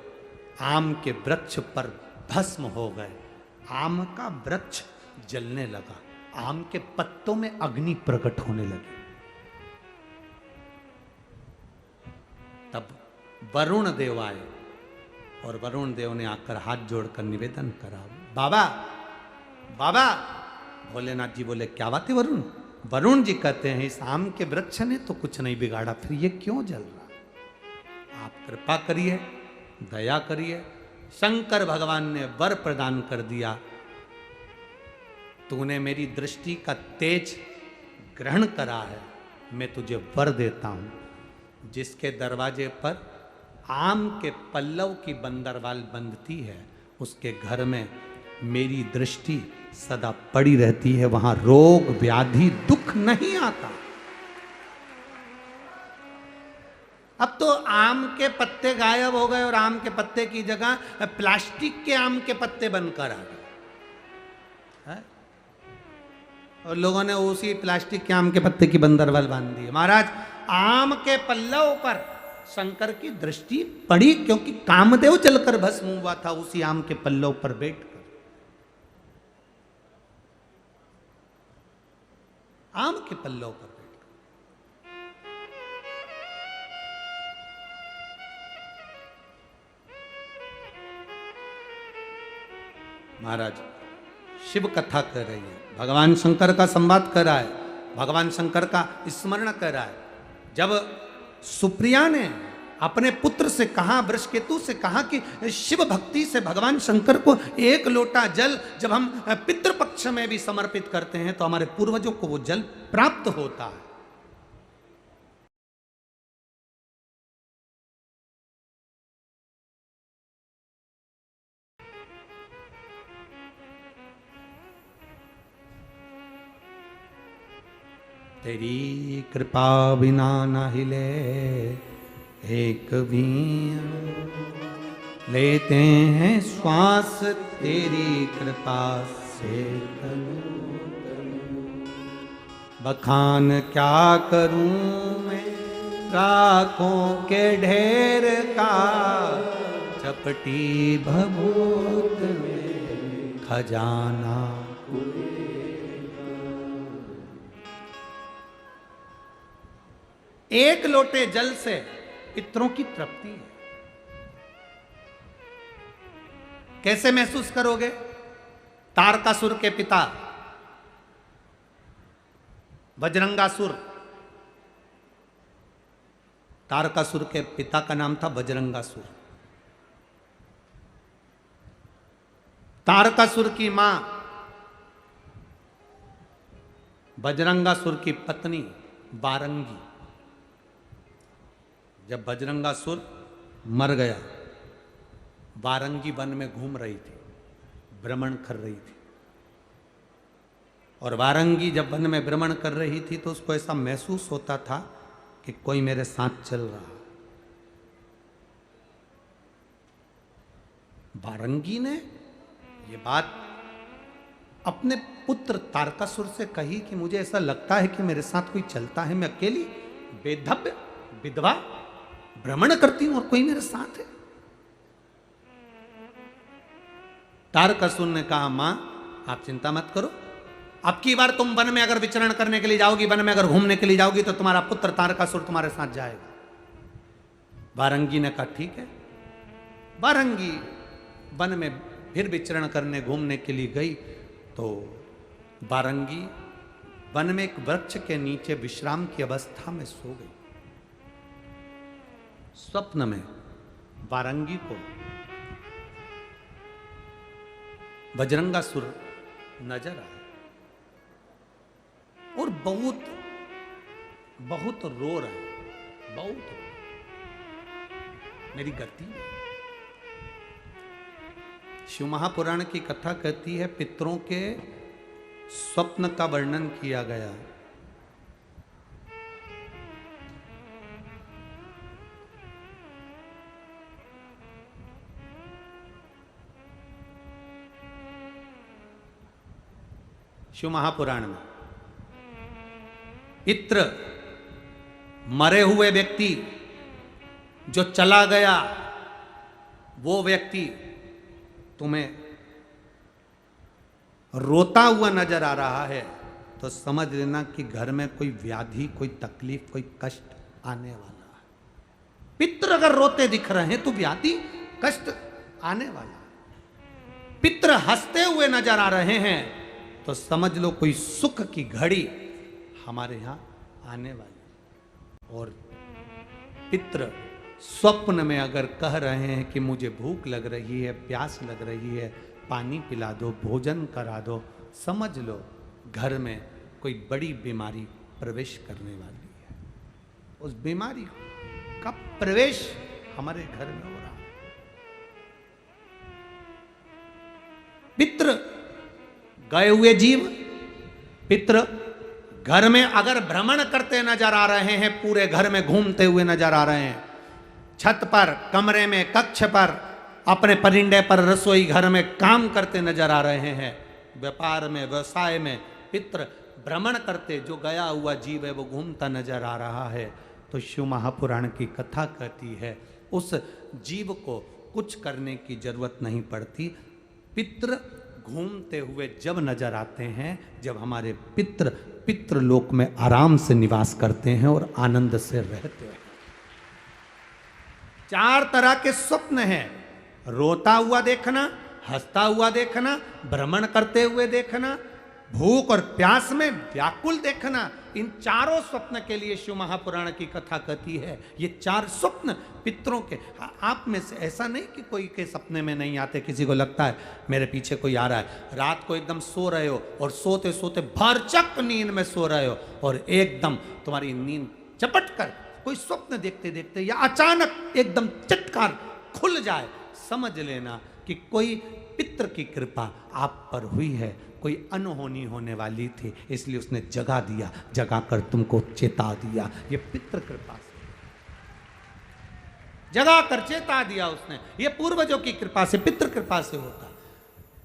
आम के वृक्ष पर भस्म हो गए। आम का वृक्ष जलने लगा, आम के पत्तों में अग्नि प्रकट होने लगी। तब वरुण देव आए और वरुण देव ने आकर हाथ जोड़कर निवेदन करा, बाबा बाबा। भोलेनाथ जी बोले, क्या बात है वरुण? वरुण जी कहते हैं, इस आम के वृक्ष ने तो कुछ नहीं बिगाड़ा, फिर ये क्यों जल रहा? आप कृपा करिए, दया करिए। शंकर भगवान ने वर प्रदान कर दिया, तूने मेरी दृष्टि का तेज ग्रहण करा है, मैं तुझे वर देता हूं। जिसके दरवाजे पर आम के पल्लव की बंदरवाल बंधती है, उसके घर में मेरी दृष्टि सदा पड़ी रहती है, वहां रोग व्याधि दुख नहीं आता। अब तो आम के पत्ते गायब हो गए और आम के पत्ते की जगह प्लास्टिक के आम के पत्ते बनकर आ गए, और लोगों ने उसी प्लास्टिक के आम के पत्ते की बंदरवाल बांध दी। महाराज, आम के पल्लव पर शंकर की दृष्टि पड़ी क्योंकि कामदेव जलकर भस्म हुआ था उसी आम के पल्लव पर बैठकर। आम के पल्लव पर बैठकर। महाराज, शिव कथा कर रही है, भगवान शंकर का संवाद कर रहा है, भगवान शंकर का स्मरण कर रहा है। जब सुप्रिया ने अपने पुत्र से कहा, वृषकेतु से कहा कि शिव भक्ति से भगवान शंकर को 1 लोटा जल जब हम पितृपक्ष में भी समर्पित करते हैं तो हमारे पूर्वजों को वो जल प्राप्त होता है। तेरी कृपा बिना न हिले एक भी, लेते हैं श्वास तेरी कृपा से। बखान क्या करूं मैं राखों के ढेर का, चपटी भभूत में खजाना। एक लोटे जल से पितरों की तृप्ति है। कैसे महसूस करोगे? तारकासुर के पिता बजरंगासुर, तारकासुर के पिता का नाम था बजरंगासुर। तारकासुर की मां बजरंगासुर की पत्नी वारंगी। जब बजरंगासुर मर गया, वारंगी वन में घूम रही थी, भ्रमण कर रही थी। और वारंगी जब वन में भ्रमण कर रही थी तो उसको ऐसा महसूस होता था कि कोई मेरे साथ चल रहा। वारंगी ने ये बात अपने पुत्र तारकासुर से कही कि मुझे ऐसा लगता है कि मेरे साथ कोई चलता है, मैं अकेली बेधव्य विधवा भ्रमण करती हूं और कोई मेरे साथ है। तारकासुर ने कहा, मां आप चिंता मत करो, अब की बार तुम वन में अगर विचरण करने के लिए जाओगी, वन में अगर घूमने के लिए जाओगी तो तुम्हारा पुत्र तारकासुर तुम्हारे साथ जाएगा। वारंगी ने कहा ठीक है। वारंगी वन में फिर विचरण करने घूमने के लिए गई तो वारंगी वन में एक वृक्ष के नीचे विश्राम की अवस्था में सो गई। स्वप्न में वारंगी को बजरंगासुर नजर आया और बहुत बहुत रो रहा है, बहुत मेरी गति में। शिव महापुराण की कथा कहती है पितरों के स्वप्न का वर्णन किया गया। शिव महापुराण में पितृ मरे हुए व्यक्ति जो चला गया वो व्यक्ति तुम्हें रोता हुआ नजर आ रहा है तो समझ लेना कि घर में कोई व्याधि, कोई तकलीफ, कोई कष्ट आने वाला है। पितृ अगर रोते दिख रहे हैं तो व्याधि, कष्ट आने वाला है। पितृ हंसते हुए नजर आ रहे हैं तो समझ लो कोई सुख की घड़ी हमारे यहां आने वाली। और पितृ स्वप्न में अगर कह रहे हैं कि मुझे भूख लग रही है, प्यास लग रही है, पानी पिला दो, भोजन करा दो, समझ लो घर में कोई बड़ी बीमारी प्रवेश करने वाली है। उस बीमारी का प्रवेश हमारे घर में हो रहा है। पितृ गए हुए जीव, पितृ घर में अगर भ्रमण करते नजर आ रहे हैं, पूरे घर में घूमते हुए नजर आ रहे हैं, छत पर, कमरे में, कक्ष पर, अपने परिंदे पर, रसोई घर में काम करते नजर आ रहे हैं, व्यापार में, व्यवसाय में पितृ भ्रमण करते, जो गया हुआ जीव है वो घूमता नजर आ रहा है, तो शिव महापुराण की कथा कहती है उस जीव को कुछ करने की जरूरत नहीं पड़ती। पितृ घूमते हुए जब नजर आते हैं, जब हमारे पितृलोक में आराम से निवास करते हैं और आनंद से रहते हैं। चार तरह के स्वप्न हैं, रोता हुआ देखना, हंसता हुआ देखना, भ्रमण करते हुए देखना, भूख और प्यास में व्याकुल देखना। इन चारों स्वप्न के लिए शिव महापुराण की कथा कहती है ये चार स्वप्न पितरों के। आप में से ऐसा नहीं कि कोई के सपने में नहीं आते। किसी को लगता है मेरे पीछे कोई आ रहा है, रात को एकदम सो रहे हो और सोते सोते भरचक नींद में सो रहे हो और एकदम तुम्हारी नींद झपट कर कोई स्वप्न देखते देखते या अचानक एकदम चटकार खुल जाए, समझ लेना कि कोई पितृ की कृपा आप पर हुई है, कोई अनहोनी होने वाली थी, इसलिए उसने जगा दिया, जगा कर तुमको चेता दिया। ये पितृ कृपा से जगा कर चेता दिया उसने, ये पूर्वजों की कृपा से, पितृ कृपा से होता।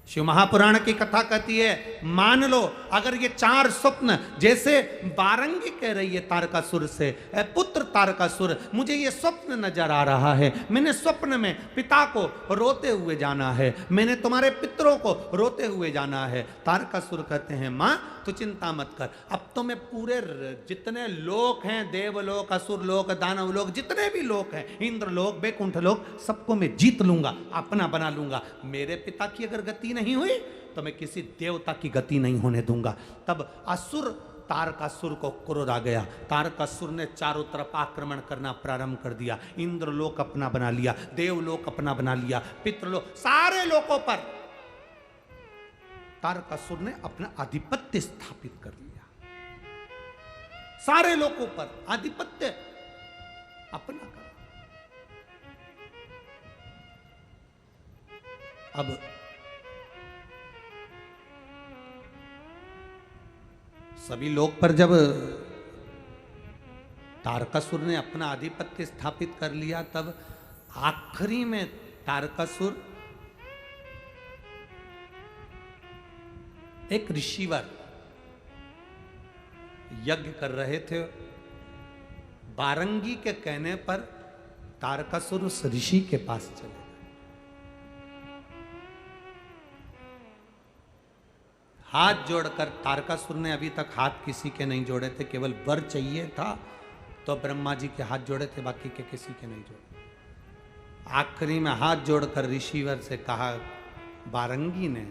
शिव महापुराण की कथा कहती है मान लो अगर ये चार स्वप्न, जैसे वारंगी कह रही है तारकासुर से, पुत्र तारकासुर मुझे ये स्वप्न नजर आ रहा है, मैंने स्वप्न में पिता को रोते हुए जाना है, मैंने तुम्हारे पितरों को रोते हुए जाना है। तारकासुर कहते हैं माँ तो चिंता मत कर, अब तो मैं पूरे जितने लोक हैं, देवलोक, असुर लोक, दानव लोक, जितने भी लोक हैं, इंद्र लोक, बैकुंठ लोक, सबको मैं जीत लूंगा, अपना बना लूंगा। मेरे पिता की अगर गति नहीं हुई तो मैं किसी देवता की गति नहीं होने दूंगा। तब असुर तारकासुर को क्रोध आ गया। तारकासुर ने चारों तरफ आक्रमण करना प्रारंभ कर दिया। इंद्रलोक अपना बना लिया, देवलोक अपना बना लिया, पितृलोक, सारे लोकों पर तारकासुर ने अपना आधिपत्य स्थापित कर लिया। सारे लोकों पर आधिपत्य अपना कर। अब सभी लोक पर जब तारकासुर ने अपना आधिपत्य स्थापित कर लिया, तब आखिरी में तारकासुर एक ऋषिवर यज्ञ कर रहे थे। वारंगी के कहने पर तारकासुर उस ऋषि के पास चले गए। हाथ जोड़कर, तारकासुर ने अभी तक हाथ किसी के नहीं जोड़े थे, केवल वर चाहिए था तो ब्रह्मा जी के हाथ जोड़े थे, बाकी के किसी के नहीं जोड़े। आखिरी में हाथ जोड़कर ऋषिवर से कहा, बारंगी ने,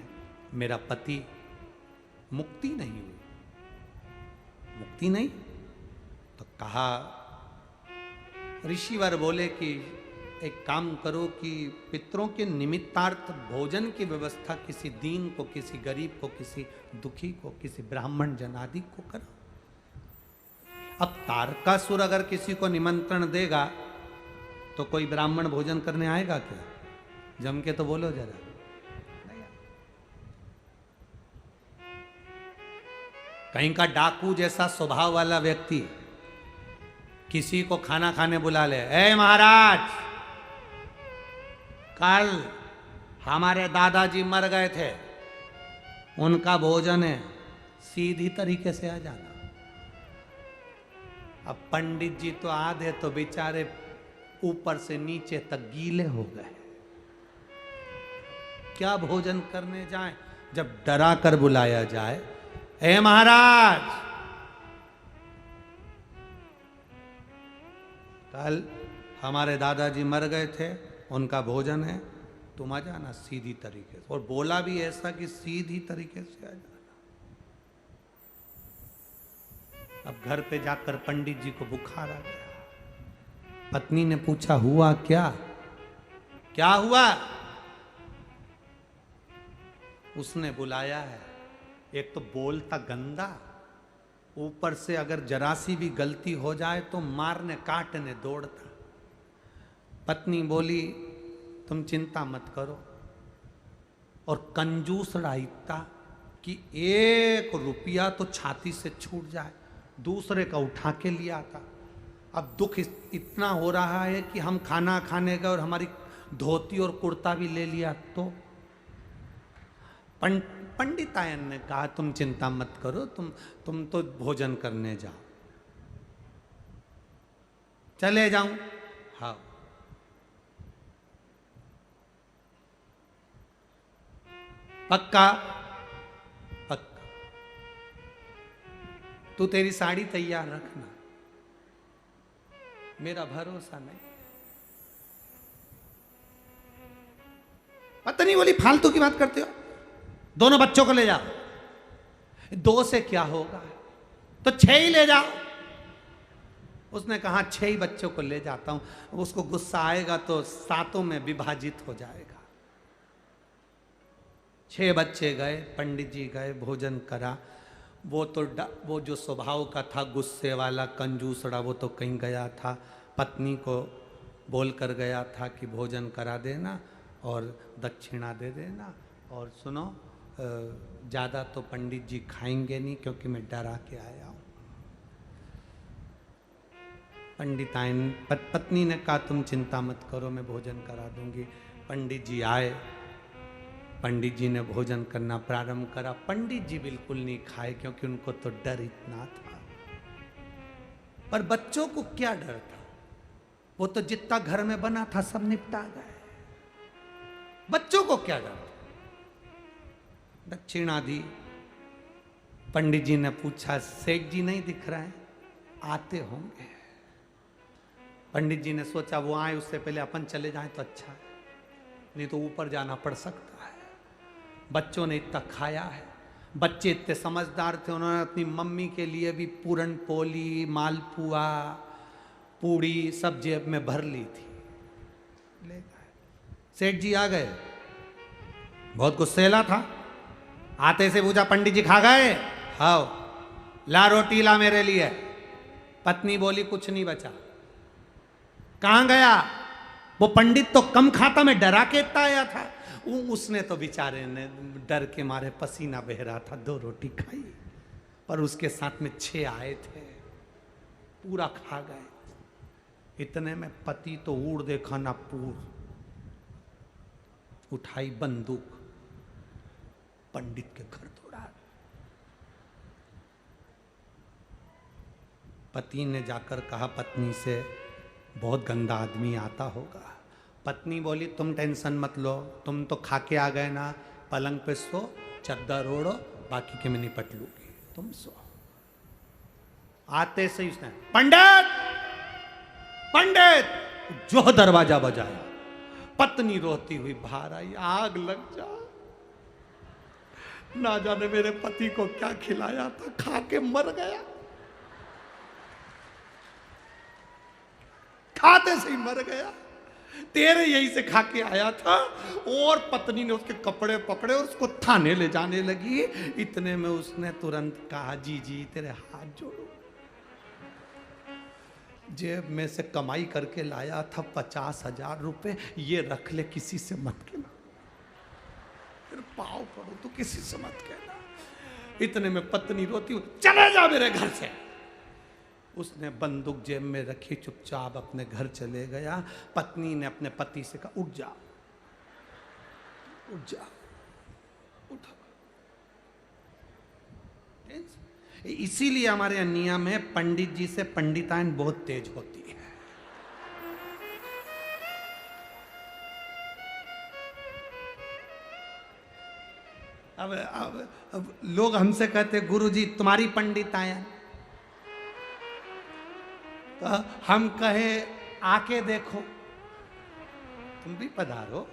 मेरा पति मुक्ति नहीं हुई, मुक्ति नहीं। तो कहा, ऋषिवर बोले कि एक काम करो कि पितरों के निमित्तार्थ भोजन की व्यवस्था किसी दीन को, किसी गरीब को, किसी दुखी को, किसी ब्राह्मण जनादि को करो। अब तारकासुर अगर किसी को निमंत्रण देगा तो कोई ब्राह्मण भोजन करने आएगा क्या? जम के तो बोलो जरा। कहीं का डाकू जैसा स्वभाव वाला व्यक्ति किसी को खाना खाने बुला ले, ए महाराज, कल हमारे दादाजी मर गए थे, उनका भोजन है, सीधी तरीके से आ जाना। अब पंडित जी तो आधे तो बेचारे ऊपर से नीचे तक गीले हो गए, क्या भोजन करने जाएं? जब डरा कर बुलाया जाए, ए महाराज, कल हमारे दादाजी मर गए थे, उनका भोजन है, तुम आ जाना सीधी तरीके से। और बोला भी ऐसा कि सीधी तरीके से आ जाना। अब घर पे जाकर पंडित जी को बुखार आ गया। पत्नी ने पूछा, हुआ क्या? क्या हुआ? उसने बुलाया है, एक तो बोलता गंदा, ऊपर से अगर जरा सी भी गलती हो जाए तो मारने काटने दौड़ता। पत्नी बोली, तुम चिंता मत करो। और कंजूस इतना कि 1 रुपया तो छाती से छूट जाए, दूसरे का उठा के लिया था। अब दुख इतना हो रहा है कि हम खाना खाने गए और हमारी धोती और कुर्ता भी ले लिया। तो पंडितायन ने कहा, तुम चिंता मत करो, तुम तो भोजन करने जाओ। चले जाऊं? हाँ। पक्का? पक्का। तू तेरी साड़ी तैयार रखना, मेरा भरोसा नहीं। पता नहीं बोली, फालतू की बात करते हो, दोनों बच्चों को ले जाओ। 2 से क्या होगा, तो 6 ही ले जाओ। उसने कहा 6 ही बच्चों को ले जाता हूं। उसको गुस्सा आएगा तो 7 में विभाजित हो जाएगा। 6 बच्चे गए, पंडित जी गए, भोजन करा। वो जो स्वभाव का था गुस्से वाला कंजूसड़ा, वो तो कहीं गया था, पत्नी को बोल कर गया था कि भोजन करा देना और दक्षिणा दे देना। और सुनो, ज़्यादा तो पंडित जी खाएंगे नहीं क्योंकि मैं डरा के आया हूँ। पंडिताइन पत्नी ने कहा, तुम चिंता मत करो, मैं भोजन करा दूंगी। पंडित जी आए, पंडित जी ने भोजन करना प्रारंभ करा। पंडित जी बिल्कुल नहीं खाए क्योंकि उनको तो डर इतना था। पर बच्चों को क्या डर था, वो तो जितना घर में बना था सब निपटा गए। बच्चों को क्या डर था? दक्षिणा दी। पंडित जी ने पूछा, सेठ जी नहीं दिख रहे हैं? आते होंगे। पंडित जी ने सोचा वो आए उससे पहले अपन चले जाएं तो अच्छा है, नहीं तो ऊपर जाना पड़ सकता है। बच्चों ने इतना खाया है, बच्चे इतने समझदार थे, उन्होंने अपनी मम्मी के लिए भी पूरन पोली, मालपुआ, पूड़ी सब जेब में भर ली थी, ले गए। सेठ जी आ गए, बहुत गुस्सेला था। आते से पूछा, पंडित जी खा गए? हाँ। ला रोटी ला मेरे लिए। पत्नी बोली, कुछ नहीं बचा। कहां गया? वो पंडित तो कम खाता, मैं डरा के इतना आया था। उसने तो बेचारे ने डर के मारे पसीना बह रहा था, 2 रोटी खाई, पर उसके साथ में 6 आए थे, पूरा खा गए। इतने में पति तो उड़ देखा ना पूर, उठाई बंदूक, पंडित के घर दौड़ा। पति ने जाकर कहा पत्नी से, बहुत गंदा आदमी आता होगा। पत्नी बोली, तुम टेंशन मत लो, तुम तो खा के आ गए ना, पलंग पे सो, चद्दर ओढ़ो, बाकी के मैं निपट लूंगी, तुम सो। आते से उसने, पंडित पंडित, जो दरवाजा बजाया, पत्नी रोती हुई बाहर आई, आग लग जा, ना जाने मेरे पति को क्या खिलाया था, खा के मर गया, खाते से ही मर गया, तेरे यही से खा के आया था। और पत्नी ने उसके कपड़े पकड़े और उसको थाने ले जाने लगी। इतने में उसने तुरंत कहा, जी जी तेरे हाथ जोड़ो, जेब में से कमाई करके लाया था 50,000 रुपए, ये रख ले, किसी से मत कहना, फिर पाँव पड़ो तो किसी से मत कहना। इतने में पत्नी रोती हुई, चले जा मेरे घर से। उसने बंदूक जेब में रखी, चुपचाप अपने घर चले गया। पत्नी ने अपने पति से कहा, उठ जा, उठ जा, उठ। इसीलिए हमारे यहाँ नियम है, पंडित जी से पंडिताइन बहुत तेज होती है। अब लोग हमसे कहते, गुरुजी तुम्हारी पंडिताइन, तो हम कहे आके देखो, तुम भी पधारो,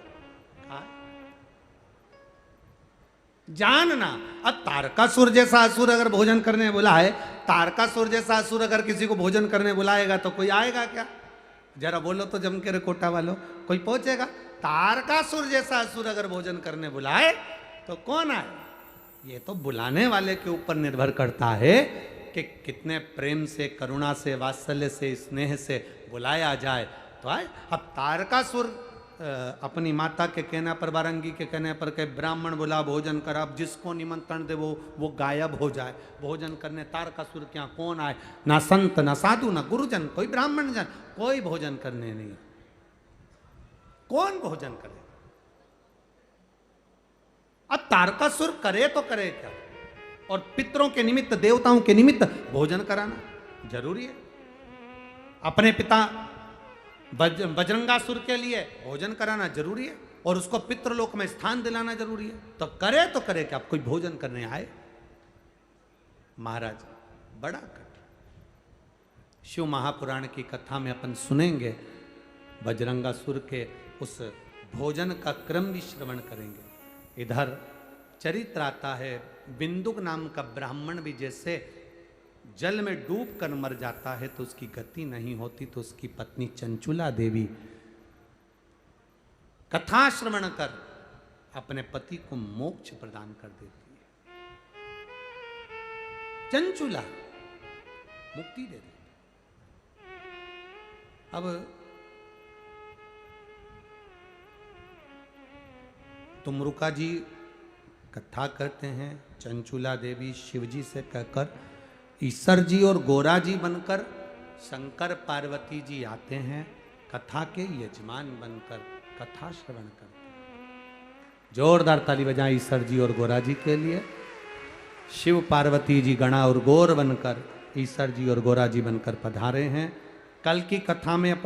जानना। अब तारकासुर जैसा असुर अगर भोजन करने बुलाए, तारकासुर जैसा असुर अगर किसी को भोजन करने बुलाएगा तो कोई आएगा क्या? जरा बोलो तो जम के रे कोटा वालों, कोई पहुंचेगा? तारकासुर जैसा असुर अगर भोजन करने बुलाए तो कौन आए? ये तो बुलाने वाले के ऊपर निर्भर करता है कि कितने प्रेम से, करुणा से, वात्सल्य से, स्नेह से बुलाया जाए तो आए। अब तारकासुर अपनी माता के कहने पर, बारंगी के कहने पर के ब्राह्मण बुला भोजन कर, अब जिसको निमंत्रण दे वो गायब हो जाए भोजन करने। तारकासुर के यहाँ कौन आए? ना संत, ना साधु, ना गुरुजन, कोई ब्राह्मण जन, कोई भोजन करने नहीं। कौन भोजन करे? अब तारकासुर करे तो करे क्या? और पितरों के निमित्त, देवताओं के निमित्त भोजन कराना जरूरी है। अपने पिता बजरंगासुर के लिए भोजन कराना जरूरी है और उसको पितृलोक में स्थान दिलाना जरूरी है। तो करे तो करे क्या? कोई भोजन करने आए? महाराज बड़ा कठिन। शिव महापुराण की कथा में अपन सुनेंगे, बजरंगासुर के उस भोजन का क्रम भी श्रवण करेंगे। इधर चरित्र आता है, बिंदुक नाम का ब्राह्मण भी जैसे जल में डूब कर मर जाता है तो उसकी गति नहीं होती, तो उसकी पत्नी चंचुला देवी कथा श्रवण कर अपने पति को मोक्ष प्रदान कर देती है। चंचुला मुक्ति दे देती। अब तुमरुका जी कथा करते हैं, चंचुला देवी शिवजी से कहकर ईश्वर जी और गोरा जी बनकर शंकर पार्वती जी आते हैं, कथा के यजमान बनकर कथा श्रवण करते हैं। जोरदार ताली बजाएं ईश्वर जी और गोरा जी के लिए। शिव पार्वती जी गणा और गौर बनकर ईश्वर जी और गोरा जी बनकर पधारे हैं। कल की कथा में अपन